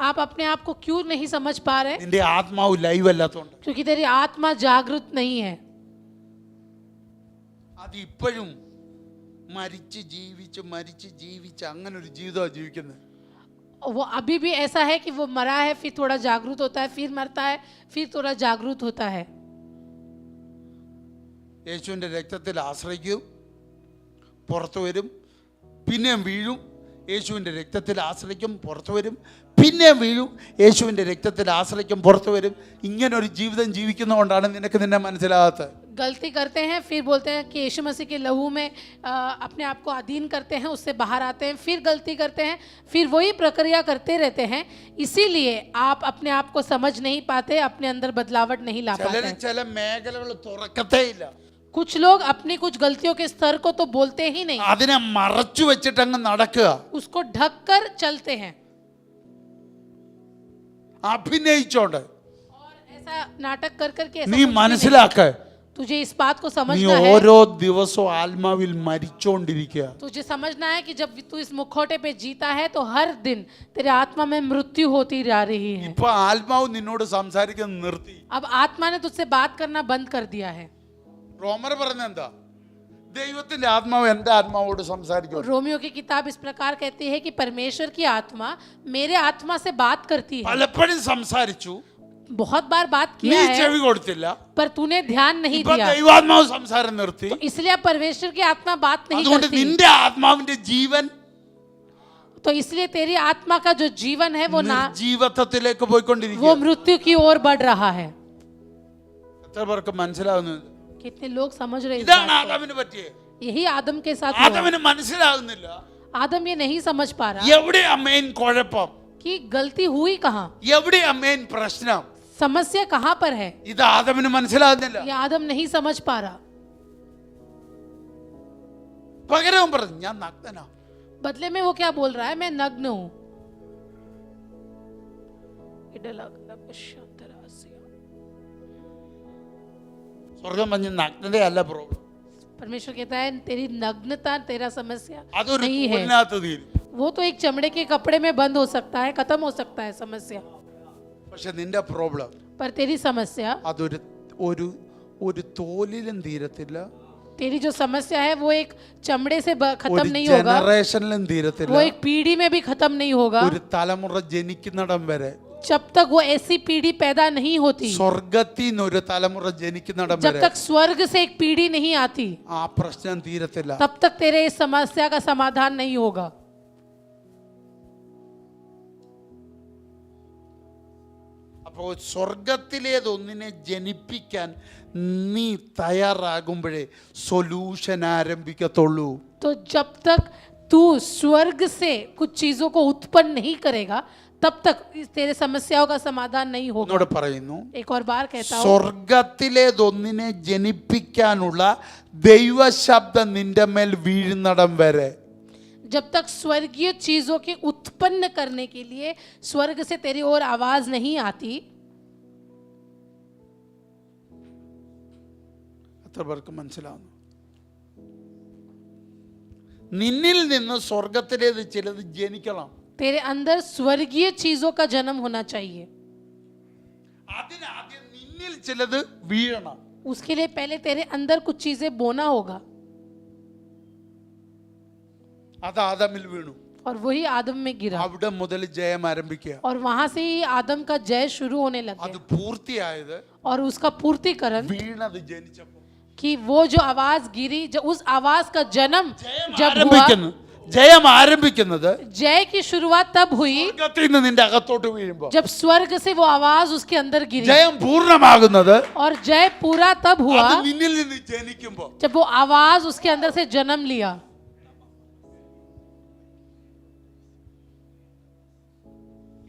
आप अपने आप को क्यों नहीं समझ पा रहे? നിന്റെ ആത്മാവ് ലൈവ് അല്ലാത്തോണ്ട്. क्योंकि तेरी आत्मा जागृत नहीं है. അത് ഇപ്പോഴും മരിച്ച് ജീവിച്ച് അങ്ങനെ ഒരു ജീവിതമാണ് ജീവിക്കുന്നത്. वो अभी भी ऐसा है कि वो मरा है, फिर थोड़ा जागृत होता है, फिर मरता है, फिर थोड़ा जागृत होता है. യേശുവിൻ്റെ രക്തത്തിൽ ആശ്രയിക്കും, പുറത്തു വരും, പിന്നെയും വീഴും. യേശുവിൻ്റെ രക്തത്തിൽ ആശ്രയിക്കും, പുറത്തു വരും, പിന്നെയും വീഴും. യേശുവിൻ്റെ രക്തത്തിൽ ആശ്രയിക്കും, പുറത്തു വരും. ഇങ്ങനെ ഒരു ജീവിതം ജീവിക്കുന്നതുകൊണ്ടാണ് നിനക്ക് നിന്നെ മനസ്സിലാകാത്തത്. गलती करते हैं, फिर बोलते हैं कि यीशु मसीह के लहू में अपने आप को अधीन करते हैं, उससे बाहर आते हैं, फिर गलती करते हैं, फिर वही प्रक्रिया करते रहते हैं. इसीलिए आप अपने आप को समझ नहीं पाते, अपने अंदर बदलावट नहीं ला ചിലർ पाते. ചില മേഖലകൾ തുറക്കത്തേ ഇല്ല. कुछ लोग अपनी कुछ गलतियों के स्तर को तो बोलते ही नहीं, അതിനെ മറച്ചു വെച്ചിട്ട് അങ്ങ് നടക്കുക, उसको ढक कर चलते हैं അഭിനയിച്ചോണ്ട്. और ऐसा नाटक कर करके ऐसा നീ कुछ भी नहीं. മനസ്സിലാക്ക, तुझे इस बात को നീ समझना है. ഓരോ ദിവസവും ആത്മാവിൽ മരിച്ചോണ്ടിരിക്കുക. तुझे समझना है कि जब तू इस मुखौटे पे जीता है तो हर दिन तेरे आत्मा में मृत्यु होती जा रही है. ഇപ്പൊ ആത്മാവ് നിന്നോട് സംസാരിക്കുന്നത് നിർത്തി. अब आत्मा ने तुझसे बात करना बंद कर दिया है. റോമർ പറഞ്ഞ എന്താ? ദൈവത്തിന്റെ ആത്മാവ് എന്റെ ആത്മാവോട് സംസാരിക്കും. रोमियो की किताब इस प्रकार कहती है कि परमेश्वर की आत्मा मेरे आत्मा से बात करती है. പലപ്പോഴും സംസാരിച്ചു, बहुत बार बात നീ किया है ചെവി കൊടുത്തില്ല. पर तूने ध्यान नहीं ഇപ്പൊ दिया, ദൈവാത്മാവ് സംസാരം നിർത്തി. तो इसलिए अब परमेश्वर की आत्मा बात नहीं അതുകൊണ്ട് करती. നിന്റെ ആത്മാവിന്റെ ജീവൻ तो इसलिए तेरी आत्मा का जो जीवन है वो നിർജീവത്വത്തിലേക്ക് वो പോയിക്കൊണ്ടിരിക്കുക. मृत्यु की ओर बढ़ रहा है. എത്ര പേർക്ക് മനസ്സിലാവുന്നത്? कितने लोग समझ रहे हैं इस ഇതാണ് बात ആദമിന് പറ്റിയത്. को? यही आदम के साथ हुआ. ആദമിന് മനസ്സിലാകുന്നില്ല. आदम ये नहीं समझ पा रहा എവിടെയാ മെയിൻ കുഴപ്പം? कि गलती हुई कहाँ, എവിടെയാ മെയിൻ പ്രശ്നം? समस्या कहाँ पर है. ഇത് ആദമിന് മനസ്സിലാകുന്നില്ല. ये आदम नहीं समझ पा रहा. പകരം പറഞ്ഞു, ഞാൻ നഗ്നനാ. बदले में वो क्या बोल रहा है, मैं नग्न हूं. സ്വർഗം പറഞ്ഞ നഗ്നതയല്ല പ്രോബ്ലം. परमेश्वर कहता है तेरी नग्नता तेरा समस्या അതൊരു नहीं है. തോലിനകത്ത് തീരും. वो तो एक चमड़े के कपड़े में बंद हो सकता है, खत्म हो सकता है समस्या, പക്ഷെ നിന്റെ പ്രോബ്ലം पर तेरी समस्या, അതൊരു ഒരു ഒരു തോലിലും തീരത്തില്ല, तेरी जो समस्या है वो एक चमड़े से खत्म ഒരു नहीं होगा, ജനറേഷനിലും തീരത്തില്ല, वो एक पीढ़ी में भी खत्म नहीं होगा. ഒരു തലമുറ ജനിക്കുന്നിടം വരെ. जब तक वो ऐसी पीढ़ी पैदा नहीं होती, സ്വർഗത്തിൽ നിന്ന് ഒരു തലമുറ ജനിക്കുന്നിടം जब വരെ तक स्वर्ग से एक पीढ़ी नहीं आती, ആ പ്രശ്നം തീരത്തില്ല. तब तक तेरे इस समस्या का समाधान नहीं होगा. അപ്പോൾ സ്വർഗത്തിലേതൊന്നിനെ ജനിപ്പിക്കാൻ നീ തയ്യാറാകുമ്പോഴേ സൊല്യൂഷൻ ആരംഭിക്കത്തുള്ളൂ. तो जब तक तू स्वर्ग से कुछ चीजों को उत्पन्न नहीं करेगा तब तक तेरे समस्याओं का समाधान नहीं होगा. എന്നോട് പറയുന്നു, एक और बार कहता हूँ, സ്വർഗത്തിലേതൊന്നിനെ ജനിപ്പിക്കാനുള്ള ദൈവശബ്ദം നിന്റെ മേൽ വീഴുന്നിടം വരെ जब तक स्वर्गीय चीजों के उत्पन्न करने के लिए स्वर्ग से तेरी ओर आवाज नहीं आती. എത്ര പേർക്ക് മനസ്സിലാവുന്നു? നിന്നിൽ നിന്ന് സ്വർഗത്തിലേത് ചിലത് ജനിക്കണം. तेरे अंदर स्वर्गीय चीजों का जन्म होना चाहिए. അതിനാദ്യം നിന്നിൽ ചിലത് വീഴണം. उसके लिए पहले तेरे अंदर कुछ चीजें बोना होगा. അത് ആദമിൽ വീണു. और वही आदम में गिरा അവിടെ മുതൽ ജയം ആരംഭിക്കുക. और वहां से ही आदम का जय शुरू होने അത് लगे. പൂർത്തിയായത് और उसका पूर्तिकरण വീണത് ജനിച്ചപ്പോൾ. कि वो जो आवाज गिरी, जो उस आवाज का जन्म जब हुआ, ആരംഭിക്കുന്നു. ജയം ആരംഭിക്കുന്നത് जय की शुरुआत तब हुई സ്വർഗത്തിൽ നിന്ന് നിന്റെ അകത്തോട്ട് വീഴുമ്പോൾ. जब स्वर्ग से वो आवाज उसके अंदर गिरी. ജയം പൂർണ്ണമാകുന്നത് और जय पूरा तब हुआ അത് നിന്നിൽ നിന്ന് ജനിക്കുമ്പോൾ. जब वो आवाज उसके अंदर से जन्म लिया.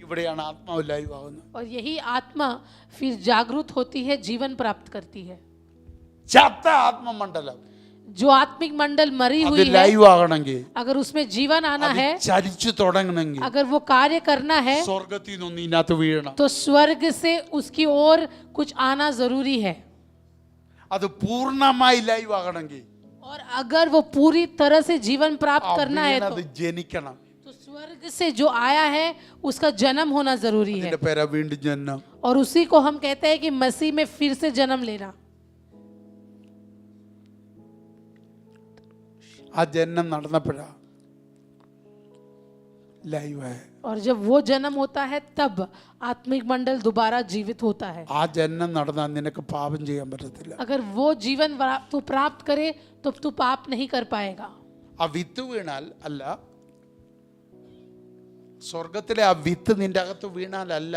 ഇവിടെയാണ് ആത്മാവ് ലൈവ് ആവുന്നത്. और यही आत्मा फिर जागृत होती है, जीवन प्राप्त करती है. ചത്ത ആത്മമണ്ഡലം जो आत्मिक मंडल मरी അത് हुई है, ലൈവ് ആകണമെങ്കിൽ, अगर उसमें जीवन आना അത് है, ചലിച്ചു തുടങ്ങണമെങ്കിൽ अगर वो कार्य करना है, സ്വർഗത്തിൽ നിന്ന് ഇതിനകത്ത് വീഴണം. तो स्वर्ग से उसकी ओर कुछ आना जरूरी है. അത് പൂർണ്ണമായി ലൈവ് ആകണമെങ്കിൽ और अगर वो पूरी तरह से जीवन ആ प्राप्त करना है വീണത് तो ജനിക്കണം. स्वर्ग से जो आया है उसका जन्म होना जरूरी है. ഇതിന്റെ പേരാ വീണ്ടും ജനനം. और उसी को हम कहते हैं कि मसीह में फिर से जन्म लेना. ആ ജനനം നടന്നപ്പോഴാ ലൈവ്. और जब वो जन्म होता है तब आत्मिक मंडल दोबारा जीवित होता है. ആ ജനനം നടന്നാൽ നിനക്ക് പാപം ചെയ്യാൻ പറ്റത്തില്ല. अगर वो जीवन तू प्राप्त करे तो तू पाप नहीं कर पाएगा. ആ വിത്ത് വീണാൽ അല്ല, സ്വർഗത്തിലെ ആ വിത്ത് നിന്റെ അകത്ത് വീണാലല്ല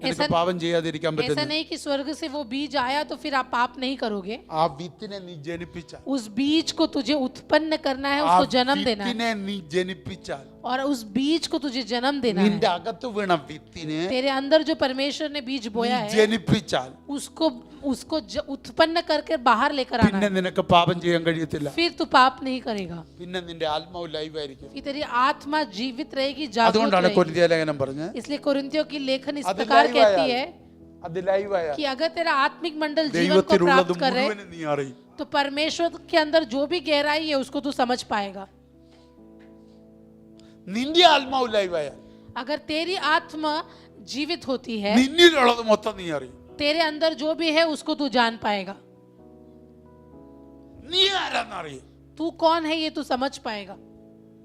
നിനക്ക് പാപം ചെയ്യാതിരിക്കാൻ ऐसा പറ്റുന്നത്. नहीं कि स्वर्ग से वो बीज आया तो फिर आप पाप नहीं करोगे. ആ വിത്തിനെ നീ ജനിപ്പിച്ചാൽ, उस बीज को तुझे उत्पन्न करना है, ആ उसको जन्म देना है. വിത്തിനെ നീ ജനിപ്പിച്ചാൽ, और उस बीज को तुझे जन्म देना है. നിന്റെ അകത്ത് വീണ വിത്തിനെ तेरे अंदर जो परमेश्वर ने बीज നീ बोया है ജനിപ്പിച്ചാൽ उसको उसको उत्पन्न करके बाहर लेकर आना പിന്നെ है. നിനക്ക് പാപം ചെയ്യാൻ കഴിയത്തില്ല. फिर तू पाप नहीं करेगा. പിന്നെ നിന്റെ ആത്മാവ് ലൈവ് ആയിരിക്കും. फिर तेरी आत्मा जीवित रहेगी, जागृत അതുകൊണ്ടാണ് रहेगी. കൊരിന്ത്യ ലേഖനം പറഞ്ഞത് इसलिए कोरिन्थियों की लेखन इस അത് प्रकार ലൈവ് कहती ആയാൽ, है അത് ലൈവ് ആയാൽ कि अगर तेरा आत्मिक मंडल जीवन को ദൈവത്തിലുള്ളത് प्राप्त कर रहे മുഴുവനും നീ അറിയും. तो परमेश्वर के अंदर जो भी गहराई है उसको तू समझ पाएगा. നിന്റെ ആത്മാവ് ലൈവ് ആയാൽ अगर तेरी आत्मा जीवित होती है, നിന്നിലുള്ളത് മൊത്തം നീ അറിയും. तेरे अंदर जो भी है उसको तू जान पाएगा. നീ ആരാന്നറിയും. तू कौन है ये तू समझ पाएगा.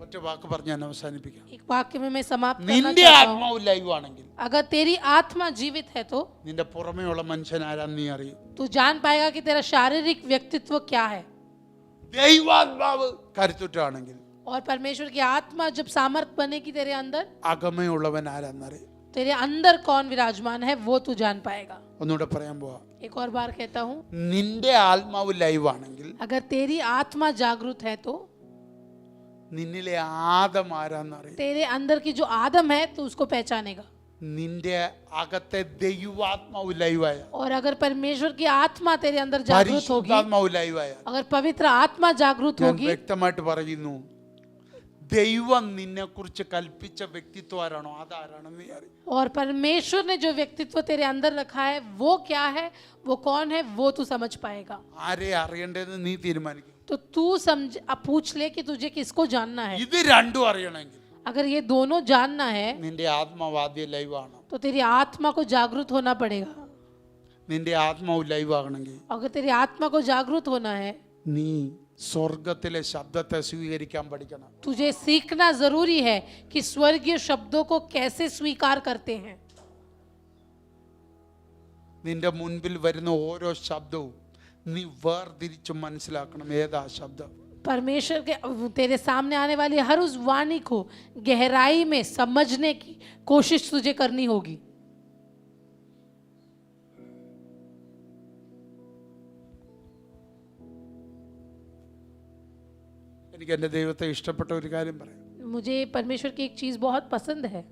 ഒറ്റ വാക്ക് പറഞ്ഞ് ഞാൻ അവസാനിപ്പിക്കാം. एक वाक्य में मैं समाप्त करना നിന്റെ चाहता हूँ. ആത്മാവ് ലൈവ് ആണെങ്കിൽ अगर तेरी आत्मा जीवित है तो നിന്റെ പുറമേയുള്ള മനുഷ്യൻ ആരാന്ന് നീ അറിയും. तू जान पाएगा कि तेरा शारीरिक व्यक्तित्व क्या है. ദൈവാത്മാവ് കരുത്തുറ്റാണെങ്കിൽ और परमेश्वर की आत्मा जब सामर्थ बनेगी तेरे अंदर, അകമയുള്ളവൻ ആരാന്നറിയും. तेरे अंदर कौन विराजमान है वो तू जान पाएगा. ഒന്നുകൂടെ പറയാൻ പോവാ. एक और बार कहता हूँ, നിന്റെ ആത്മാവ് ലൈവ് ആണെങ്കിൽ अगर तेरी आत्मा जागृत है तो നിന്നിലെ ആദം ആരാന്നറിയും. तेरे अंदर की जो आदम है तो उसको पहचानेगा. നിന്റെ അകത്തെ ദൈവാത്മാവ് ലൈവ് ആയ, और अगर परमेश्वर की आत्मा तेरे अंदर जागृत होगी, പരിശുദ്ധാത്മാവ് ലൈവ് ആയ, अगर पवित्र आत्मा जागृत ഞാൻ होगी, വ്യക്തമായിട്ട് പറയുന്നു, ദൈവം നിന്നെ കുറിച്ച് കൽപ്പിച്ച വ്യക്തിത്വം ആരാണോ അതാരാണെന്ന് നീ അറിയും. और परमेश्वर ने जो व्यक्तित्व तेरे अंदर रखा है वो क्या है, वो कौन है, वो तू समझ पाएगा. ആരെ അറിയേണ്ടതെന്ന് നീ തീരുമാനിക്കും. तो तू समझ, अब पूछ ले कि तुझे किसको जानना है. ഇത് രണ്ടും അറിയണമെങ്കിൽ अगर ये दोनों जानना है നിന്റെ ആത്മാവ് ആദ്യം ലൈവ് ആണ്. तो तेरी आत्मा को जागृत होना पड़ेगा. നിന്റെ ആത്മാവ് ലൈവ് ആകണമെങ്കിൽ अगर तेरी आत्मा को जागृत होना है, നീ സ്വർഗത്തിലെ ശബ്ദത്തെ സ്വീകരിക്കാൻ പഠിക്കണം. तुझे सीखना जरूरी है कि स्वर्गीय शब्दों को कैसे स्वीकार करते हैं. നിന്റെ മുൻപിൽ വരുന്ന ഓരോ ശബ്ദവും നീ വേർതിരിച്ച് മനസ്സിലാക്കണം ഏതാ ശബ്ദം. परमेश्वर के तेरे सामने आने वाली हर उस वाणी को गहराई में समझने की कोशिश तुझे करनी होगी. എനിക്ക് എൻ്റെ ദൈവത്തെ ഇഷ്ടപ്പെട്ട ഒരു കാര്യം പറയാം. मुझे परमेश्वर की एक चीज़ बहुत पसंद है.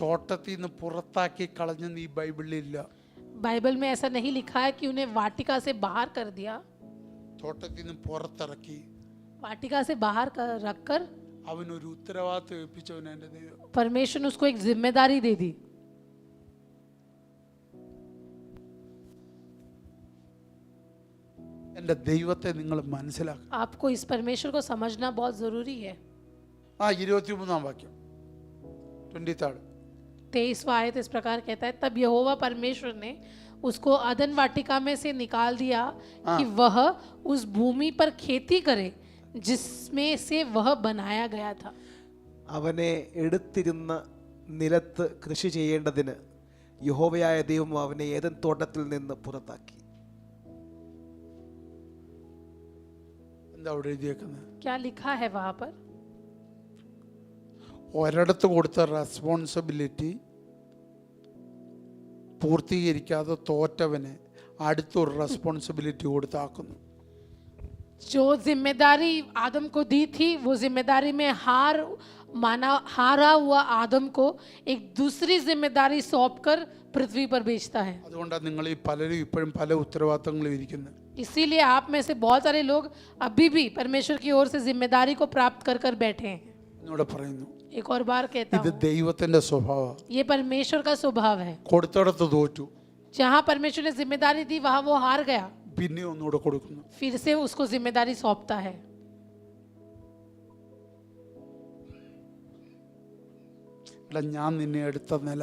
തോട്ടത്തിൽ നിന്ന് പുറത്താക്കി കളഞ്ഞെന്ന് ഈ ബൈബിളിലില്ല. बाइबल में ऐसा नहीं लिखा है कि उन्हें वाटिका से बाहर कर दिया. തോട്ടത്തിൽ നിന്ന് പുറത്തിറക്കി वाटिका से बाहर रखकर അവനൊരു ഉത്തരവാദിത്വം ഏൽപ്പിച്ചവന് എൻ്റെ ദൈവം. परमेश्वर ने उसको एक जिम्मेदारी दे दी. എൻ്റെ ദൈവത്തെ നിങ്ങൾ മനസ്സിലാക്കുക. आपको इस परमेश्वर को समझना बहुत ज़रूरी है. 23 വാക്യം 23 23वां आयत इस प्रकार कहता है, तब यहोवा परमेश्वर ने उसको अदन वाटिका में से निकाल दिया कि वह उस भूमि पर खेती करे जिसमें से वह बनाया गया था. അവനെ എടുത്തിരുന്ന നിലത്ത് കൃഷി ചെയ്യേണ്ടതിന് യഹോവയായ ദൈവം അവനെ ഏദൻ തോട്ടത്തിൽ നിന്ന് പുറത്താക്കി. എന്താ അവിടെ എഴുതിയേക്കുന്നത്? क्या लिखा है वहां पर? ഒരിടത്ത് കൊടുത്ത റെസ്പോൺസിബിലിറ്റി പൂർത്തീകരിക്കാതെ തോറ്റവന് അടുത്തൊരു റെസ്പോൺസിബിലിറ്റി കൊടുത്താക്കുന്നു. जो जिम्मेदारी आदम को दी थी वो जिम्मेदारी में हारा हुआ आदम को एक दूसरी जिम्मेदारी सौंपकर पृथ्वी पर भेजता है. അതുകൊണ്ടാണ് നിങ്ങൾ ഈ പലരും ഇപ്പോഴും പല ഉത്തരവാദിത്തങ്ങളും ഇരിക്കുന്നത്. इसीलिए आप में से बहुत सारे लोग अभी भी परमेश्वर की ओर से जिम्मेदारी को प्राप्त कर कर बैठे हैं. എന്നോട് പറയുന്നു, एक और बार कहता ഇത് हूँ, ദൈവത്തിന്റെ സ്വഭാവം. ये परमेश्वर का स्वभाव है. കൊടുത്തിടത്ത് തോറ്റു, जहाँ परमेश्वर ने जिम्मेदारी दी वहाँ वो हार गया, പിന്നെ ഒന്നുകൂടെ കൊടുക്കുന്നു. फिर से उसको जिम्मेदारी सौंपता है. എടാ, ഞാൻ നിന്നെ എടുത്ത നില,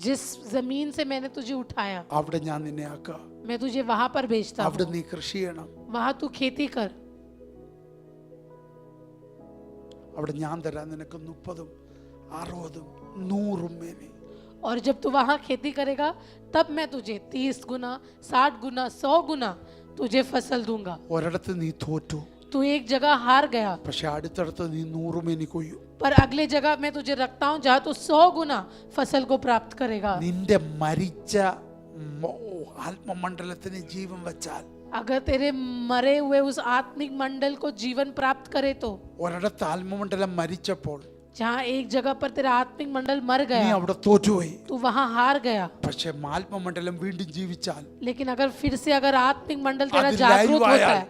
जिस जमीन से मैंने तुझे उठाया അവിടെ ഞാൻ നിന്നെ ആക്കുക. मैं तुझे वहां पर भेजता അവിടെ हूँ, നീ കൃഷി ചെയ്യണം. वहां तू खेती कर. അവിടെ ഞാൻ തരാൻ നിനക്ക് 30, 60, 100 മേനി. और जब तू वहां खेती करेगा तब मैं तुझे 30 गुना, 60 गुना, 100 गुना तुझे फसल दूंगा. ഒരിടത്ത് നീ തോറ്റു, तू एक जगह हार गया, പക്ഷെ അടുത്തടുത്ത് നീ 100 മേനി കൊയ്യും. पर अगले जगह मैं तुझे रखता हूँ जहाँ तू 100 गुना फसल को प्राप्त करेगा. നിന്റെ മരിച്ച ആത്മമണ്ഡലത്തിന് ജീവൻ വെച്ചാൽ, अगर तेरे मरे हुए उस आत्मिक मंडल को जीवन प्राप्त करे तो ഒരിടത്ത് ആത്മമണ്ഡലം മരിച്ചപ്പോൾ जहाँ एक जगह पर तेरा आत्मिक मंडल मर നീ गया അവിടെ തോറ്റുപോയി. तू वहां हार गया. പക്ഷെ ആത്മമണ്ഡലം വീണ്ടും ജീവിച്ചാൽ लेकिन अगर फिर से अगर आत्मिक मंडल तेरा आदि जागृत लाइव होता आया। है,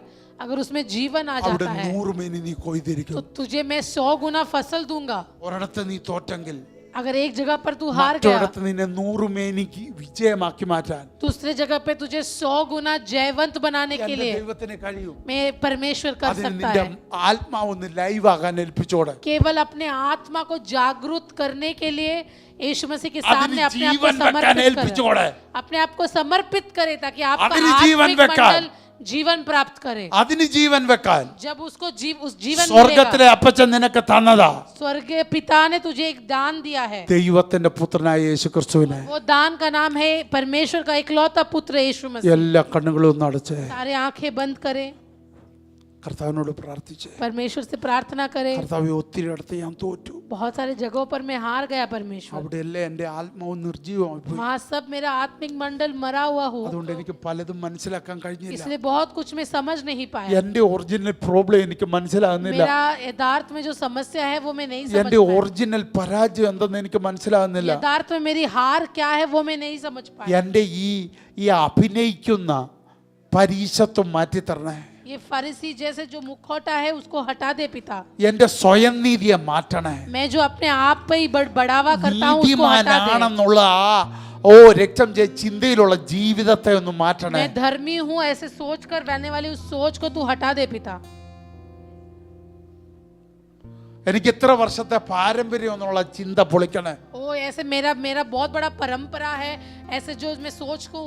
अगर उसमें जीवन आ അവിടെ जाता है 100 മേനി നീ तो കൊയ്തിരിക്കും. तुझे मैं 100 गुना फसल दूंगा. ഒരിടത്ത് നീ തോറ്റെങ്കിൽ अगर एक जगह पर तू हार गया, മറ്റൊരിടത്ത് നിന്നെ 100 മേനിക്ക് വിജയമാക്കി മാറ്റാൻ दूसरे जगह पे तुझे 100 गुना जयवंत बनाने के എന്റെ लिए ദൈവത്തിന് കഴിയും. मैं परमेश्वर कर അതിന് सकता നിന്റെ है. ആത്മാവൊന്ന് ലൈവ് ആകാൻ ഏൽപ്പിച്ചോടെ. केवल अपने आत्मा को जागृत करने के लिए यीशु मसीह के അതിന് सामने अपने आप को ജീവൻ വെക്കാൻ समर्पित ഏൽപ്പിച്ചോടെ. करे, अपने आप को समर्पित करे ताकि आपका അതിന് ജീവൻ आत्मिक വെക്കാൻ. मंडल जीवन प्राप्त करे. അതിന് ജീവൻ വെക്കാൻ जब उसको उस जीवन സ്വർഗത്തിലെ मिलेगा, അപ്പച്ചൻ നിനക്ക് തന്നതാ. स्वर्गीय पिता ने तुझे एक दान दिया है. ദൈവത്തിന്റെ പുത്രനായ യേശു ക്രിസ്തുവിനെ. वो दान का नाम है परमेश्वर का इकलौता पुत्र यीशु मसीह. എല്ലാ കണ്ണുകളും ഒന്ന് അടച്ചേ. सारे आंखें बंद करें, കർത്താവിനോട് പ്രാർത്ഥിച്ചേ. परमेश्वर से प्रार्थना करें. കർത്താവ് ഒത്തിരി അടുത്ത് ഞാൻ തോറ്റു. बहुत सारे जगहों पर मैं हार गया परमेश्वर, അവിടെയല്ലേ എൻ്റെ ആത്മാവ് നിർജീവമായി പോയി. वहाँ सब मेरा आत्मिक मंडल मरा हुआ हो, അതുകൊണ്ട് എനിക്ക് പലതും മനസ്സിലാക്കാൻ കഴിഞ്ഞില്ല. इसलिए बहुत कुछ मैं समझ नहीं पाया. എൻ്റെ ഒറിജിനൽ പ്രോബ്ലം എനിക്ക് മനസ്സിലാകുന്നില്ല. मेरा यथार्थ में जो समस्या है वो मैं नहीं समझ എൻ്റെ पाया. ഒറിജിനൽ പരാജയം എന്തെന്ന് എനിക്ക് മനസ്സിലാകുന്നില്ല. यथार्थ में मेरी हार क्या है वो मैं नहीं समझ पाया. എൻ്റെ ഈ അഭിനയിക്കുന്ന പരീശത്വം മാറ്റി തരണേ. ये फरीसी जैसे जो मुखौटा है उसको हटा दे पिता. എൻ്റെ സ്വയം നീതിയെ മാറ്റണേ. मैं जो अपने आप पे ही बढ़ावा करता हूँ उसको हटा दे. നീതിമാനാണെന്നുള്ള രക്തം ചിന്തയിലുള്ള ജീവിതത്തെ ഒന്ന് മാറ്റണേ. मैं धर्मी हूँ ऐसे सोच कर रहने वाली उस सोच को तू हटा दे पिता. എനിക്ക് ഇത്ര വർഷത്തെ പാരമ്പര്യം എന്നുള്ള ചിന്ത പൊളിക്കണേ. ओ ऐसे मेरा बहुत बड़ा परंपरा है, ऐसे जो मैं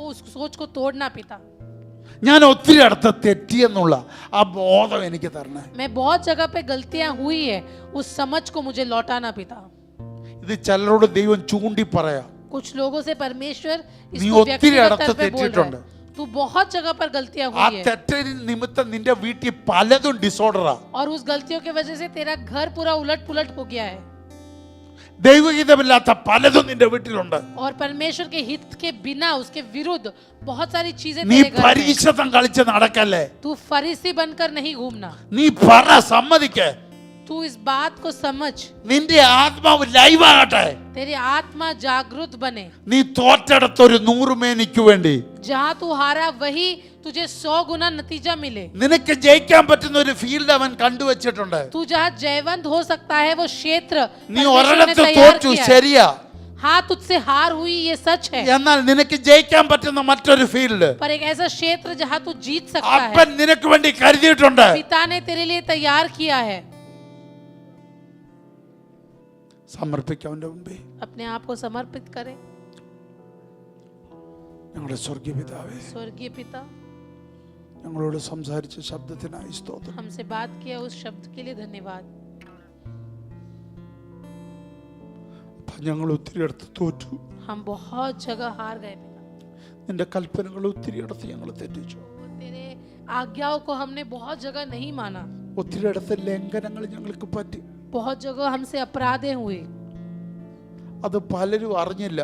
उस सोच को तोड़ना पिता. ഞാൻ ഒത്തിരി അടുത്ത് തെറ്റിയെന്നുള്ള ആ ബോധം എനിക്ക് തരണേ. मैं बहुत जगह पे गलतियां हुई है, उस समझ को मुझे लौटाना पिता. ഇത് ചിലരോട് ദൈവം ചൂണ്ടി പറയാ. कुछ लोगों से परमेश्वर നീ इसको ഒത്തിരി व्यक्तिगत അടുത്ത് तौर पे बोल रहा തെറ്റിയിട്ടുണ്ട്. है. तू बहुत जगह पर गलतियां ആ हुई है തെറ്റിന് നിമിത്തം നിന്റെ വീട്ടിൽ പലതും ഡിസോർഡറാ. और उस गलतियों की वजह से तेरा घर पूरा उलट पुलट हो गया है. ദൈവഹിതമില്ലാത്ത പലതും നിന്റെ വീട്ടിലുണ്ട്. और परमेश्वर के हित के बिना उसके विरुद्ध बहुत सारी चीजें നീ तेरे घर में। പരീക്ഷണം കളിച്ച് നടക്കല്ലേ. तू फरीसी बनकर नहीं घूमना, നീ പറ, സമ്മതിക്ക്. तू इस बात को समझ, നിന്റെ ആത്മാവ് ലൈവാകട്ടെ. तेरी आत्मा जागृत बने। നീ തോറ്റെടുത്തൊരു 100 മേനിക്ക് വേണ്ടി जहाँ तू हारा वही तुझे 100 गुना नतीजा मिले। നിനക്ക് ജയിക്കാൻ പറ്റുന്ന ഒരു ഫീൽഡ് അവൻ കണ്ടുവച്ചിട്ടുണ്ട്. तू जहाँ जयवंत हो सकता है वो क्षेत्र നീ परमेश्वर ने ഒരിടത്ത് तैयार തോറ്റു, किया है। ശരിയാ. हाँ, तुझसे हार हुई, ये सच है, എന്നാൽ നിനക്ക് ജയിക്കാൻ പറ്റുന്ന മറ്റൊരു ഫീൽഡ് पर एक ऐसा क्षेत्र जहाँ तू जीत सकता है, അപ്പൻ നിനക്ക് വേണ്ടി കരുതിയിട്ടുണ്ട്. पिता ने तेरे लिए तैयार किया है। സമർപ്പിക്കാം അവന്റെ മുമ്പേ. अपने आप को समर्पित करें। ഞങ്ങളുടെ സ്വർഗീയ പിതാവേ, स्वर्गीय पिता, ഞങ്ങളോട് സംസാരിച്ച ശബ്ദത്തിനായി സ്തോത്രം. हमसे बात किया उस शब्द के लिए धन्यवाद। അപ്പ ഞങ്ങൾ ഒത്തിരി അടുത്ത് തോറ്റു. हम बहुत जगह हार गए पिता, നിന്റെ കൽപ്പനകൾ ഒത്തിരി അടുത്ത് ഞങ്ങൾ തെറ്റിച്ചു. तेरे आज्ञाओं को हमने बहुत जगह नहीं माना, ഒത്തിരി അടുത്ത് ലംഘനങ്ങൾ ഞങ്ങൾക്ക് പറ്റി. बहुत जगह हमसे अपराधें हुए, അത് പലരും അറിഞ്ഞില്ല.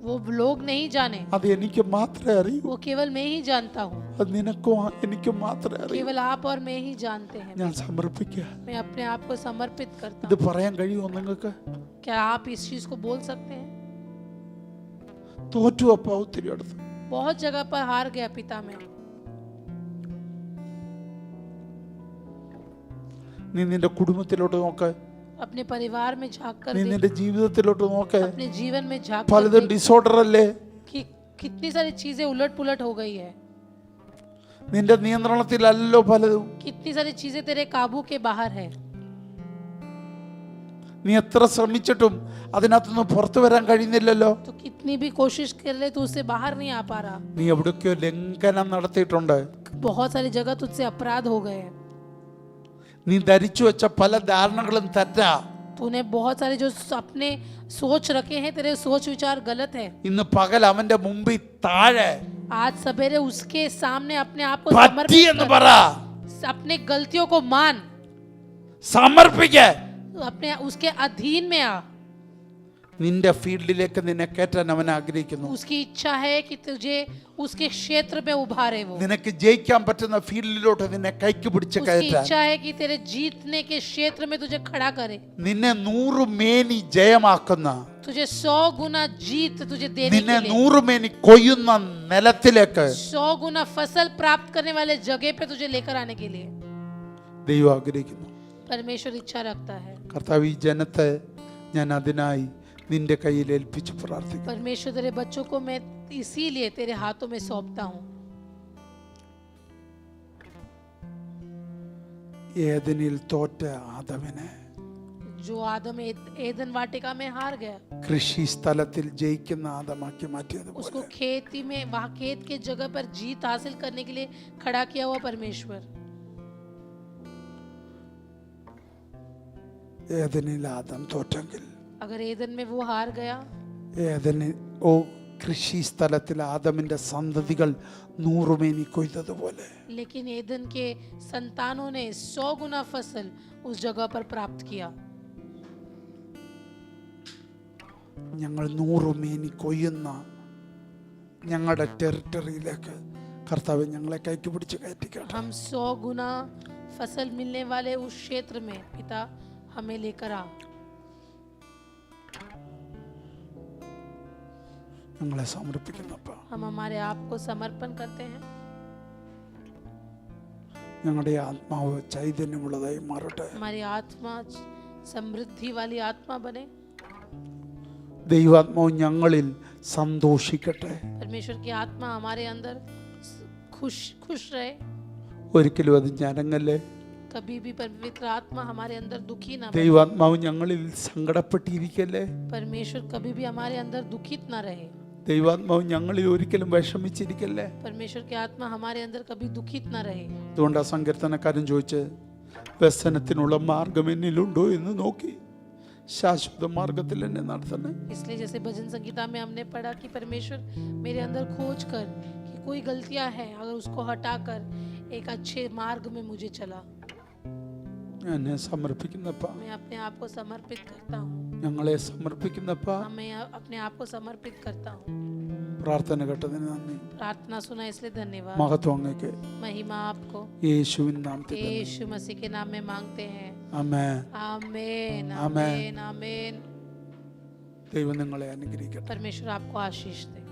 वो लोग नहीं जाने, അത് എനിക്ക് മാത്രമേ അറിയൂ. वो केवल मैं ही जानता हूँ, അത് നിനക്കും എനിക്കും മാത്രമേ അറിയൂ. केवल आप और मैं ही जानते हैं। ഞാൻ സമർപ്പിക്കുക. मैं अपने आप को समर्पित करता ഇത് हूँ। പറയാൻ കഴിയുമോ നിങ്ങൾക്ക്? क्या आप इस चीज को बोल सकते हैं? തോറ്റു അപ്പ ഒത്തിരി അടുത്ത്. बहुत जगह पर हार गया पिता मैं। നീ നിന്റെ കുടുംബത്തിലോട്ട് നോക്ക്. अपने परिवार में झांक कर നീ देख, നിന്റെ ജീവിതത്തിലോട്ട് നോക്ക്. अपने जीवन में झांक कर പലതും देख ഡിസോർഡർ അല്ലേ? कि कितनी सारी चीजें उलट पुलट हो गई है, നിന്റെ നിയന്ത്രണത്തിലല്ലോ പലതും. कितनी सारी चीजें तेरे काबू के बाहर है। നീ എത്ര ശ്രമിച്ചിട്ടും അതിനകത്തുനിന്ന് പുറത്തു വരാൻ കഴിയുന്നില്ലല്ലോ. तो कितनी भी कोशिश कर ले तो उससे बाहर नहीं आ पा रहा। നീ എവിടേക്കോ ലംഘനം നടത്തിയിട്ടുണ്ട്. बहुत सारी जगह तुझसे अपराध हो गए हैं। നീ ധരിച്ചു വെച്ച പല ധാരണകളും തെറ്റാ. तूने बहुत सारे जो अपने सोच रखे हैं, तेरे सोच विचार गलत है। ഇന്ന് പകൽ അവന്റെ മുമ്പിൽ താഴെ आज सवेरे उसके सामने अपने आप को പറ്റി समर्पित എന്ന് कर, പറ. अपने गलतियों को मान, സമർപ്പിക്ക. अपने उसके अधीन में आ। നിന്റെ ഫീൽഡിലേക്ക് നിന്നെ കയറ്റാൻ അവൻ ആഗ്രഹിക്കുന്നു. उसकी इच्छा है कि तुझे उसके क्षेत्र में उभारे वो। നിനക്ക് ജയിക്കാൻ പറ്റുന്ന ഫീൽഡിലോട്ട് നിന്നെ കൈക്ക് പിടിച്ച് उसकी കയറ്റാൻ. इच्छा है कि तेरे जीतने के क्षेत्र में तुझे खड़ा करे, നിന്നെ 100 മേനി ജയമാക്കുന്ന, तुझे 100 गुना जीत तुझे देने നിന്നെ के लिए, 100 മേനി കൊയ്യുന്ന നിലത്തിലേക്ക് 100 गुना फसल प्राप्त करने वाले जगह पे तुझे लेकर आने के लिए ദൈവം ആഗ്രഹിക്കുന്നു. परमेश्वर इच्छा रखता है। കർത്താവ്, ഈ ജനത്തെ ഞാൻ അതിനായി നിന്റെ കയ്യിൽ ഏൽപ്പിച്ച് പ്രാർത്ഥിക്കുന്നു. परमेश्वर तेरे बच्चों को मैं इसीलिए तेरे हाथों में सौंपता हूँ। ഏദനിൽ തോറ്റ ആദമിനെ जो आदम एदन वाटिका में हार गया, കൃഷി സ്ഥലത്തിൽ ജയിക്കുന്ന ആദമാക്കി മാറ്റിയതുപോലെ उसको खेती में, वहाँ खेत के जगह पर जीत हासिल करने के लिए खड़ा किया हुआ परमेश्वर, ഏദനിൽ ആദം തോറ്റെങ്കിൽ, अगर एदन में वो हार गया, ഏദനിൽ കൃഷി സ്ഥലത്തിൽ ആദമിന്റെ സന്തതികൾ 100 മേനി കൊയ്തതുപോലെ लेकिन एदन के संतानों ने 100 गुना फसल उस जगह पर प्राप्त किया। ഞങ്ങൾ 100 മേനി കൊയ്യുന്ന ഞങ്ങളുടെ ടെറിട്ടറിയിലേക്ക് കർത്താവ് ഞങ്ങളെ കൈക്ക് പിടിച്ച് കയറ്റിക്കട്ടെ. हम 100 गुना फसल मिलने वाले उस क्षेत्र में पिता हमें लेकर आ। ഞങ്ങളെ സമർപ്പിക്കുന്നപ്പ हम हमारे आप को समर्पण करते हैं। ഞങ്ങളുടെ ആത്മാവ് ചൈതന്യമുള്ളതായി മാറട്ടെ. हमारी आत्मा समृद्धि वाली आत्मा बने। ദൈവാത്മാവ് ഞങ്ങളിൽ സന്തോഷിക്കട്ടെ. परमेश्वर की आत्मा हमारे अंदर खुश खुश रहे। ഒരിക്കലും അത് ഞരങ്ങല്ലേ. कभी भी पवित्र आत्मा हमारे अंदर दुखी ना बने। ദൈവാത്മാവ് ഞങ്ങളിൽ സങ്കടപ്പെട്ടിരിക്കല്ലേ. परमेश्वर कभी भी हमारे अंदर दुखित ना रहे। ദൈവാത്മാവ് ഞങ്ങളിൽ ഒരിക്കലും വിഷമിച്ചിരിക്കല്ലേ. परमेश्वर की आत्मा हमारे अंदर कभी दुखित ना रहे। അതുകൊണ്ട് ആ സങ്കീർത്തനക്കാരൻ ചോദിച്ച്, വ്യസനത്തിനുള്ള മാർഗം എന്നിലുണ്ടോ എന്ന് നോക്കി ശാശ്വത മാർഗത്തിൽ എന്നെ നടത്തണേ. इसलिए जैसे भजन संगीता में हमने पढ़ा कि परमेश्वर मेरे अंदर खोज कर कि कोई गलतियां हैं, अगर उसको हटाकर एक अच्छे मार्ग में मुझे चला। ഞാൻ എന്നെ സമർപ്പിക്കുന്നപ്പ, मैं अपने आप को समर्पित करता हूँ, ഞങ്ങളെ സമർപ്പിക്കുന്നപ്പ. मैं अपने आप को समर्पित करता हूँ। പ്രാർത്ഥന കേട്ടതിന് നന്ദി. प्रार्थना सुना इसलिए धन्यवाद। മഹത്വം അങ്ങേക്ക്. महिमा आपको യേശുവിൻ നാമത്തിൽ തന്നെ. यीशु मसीह के नाम में मांगते हैं। ആമേൻ. आमीन आमीन। आमीन आमीन। ദൈവം നിങ്ങളെ അനുഗ്രഹിക്കട്ടെ. परमेश्वर आपको आशीष दे।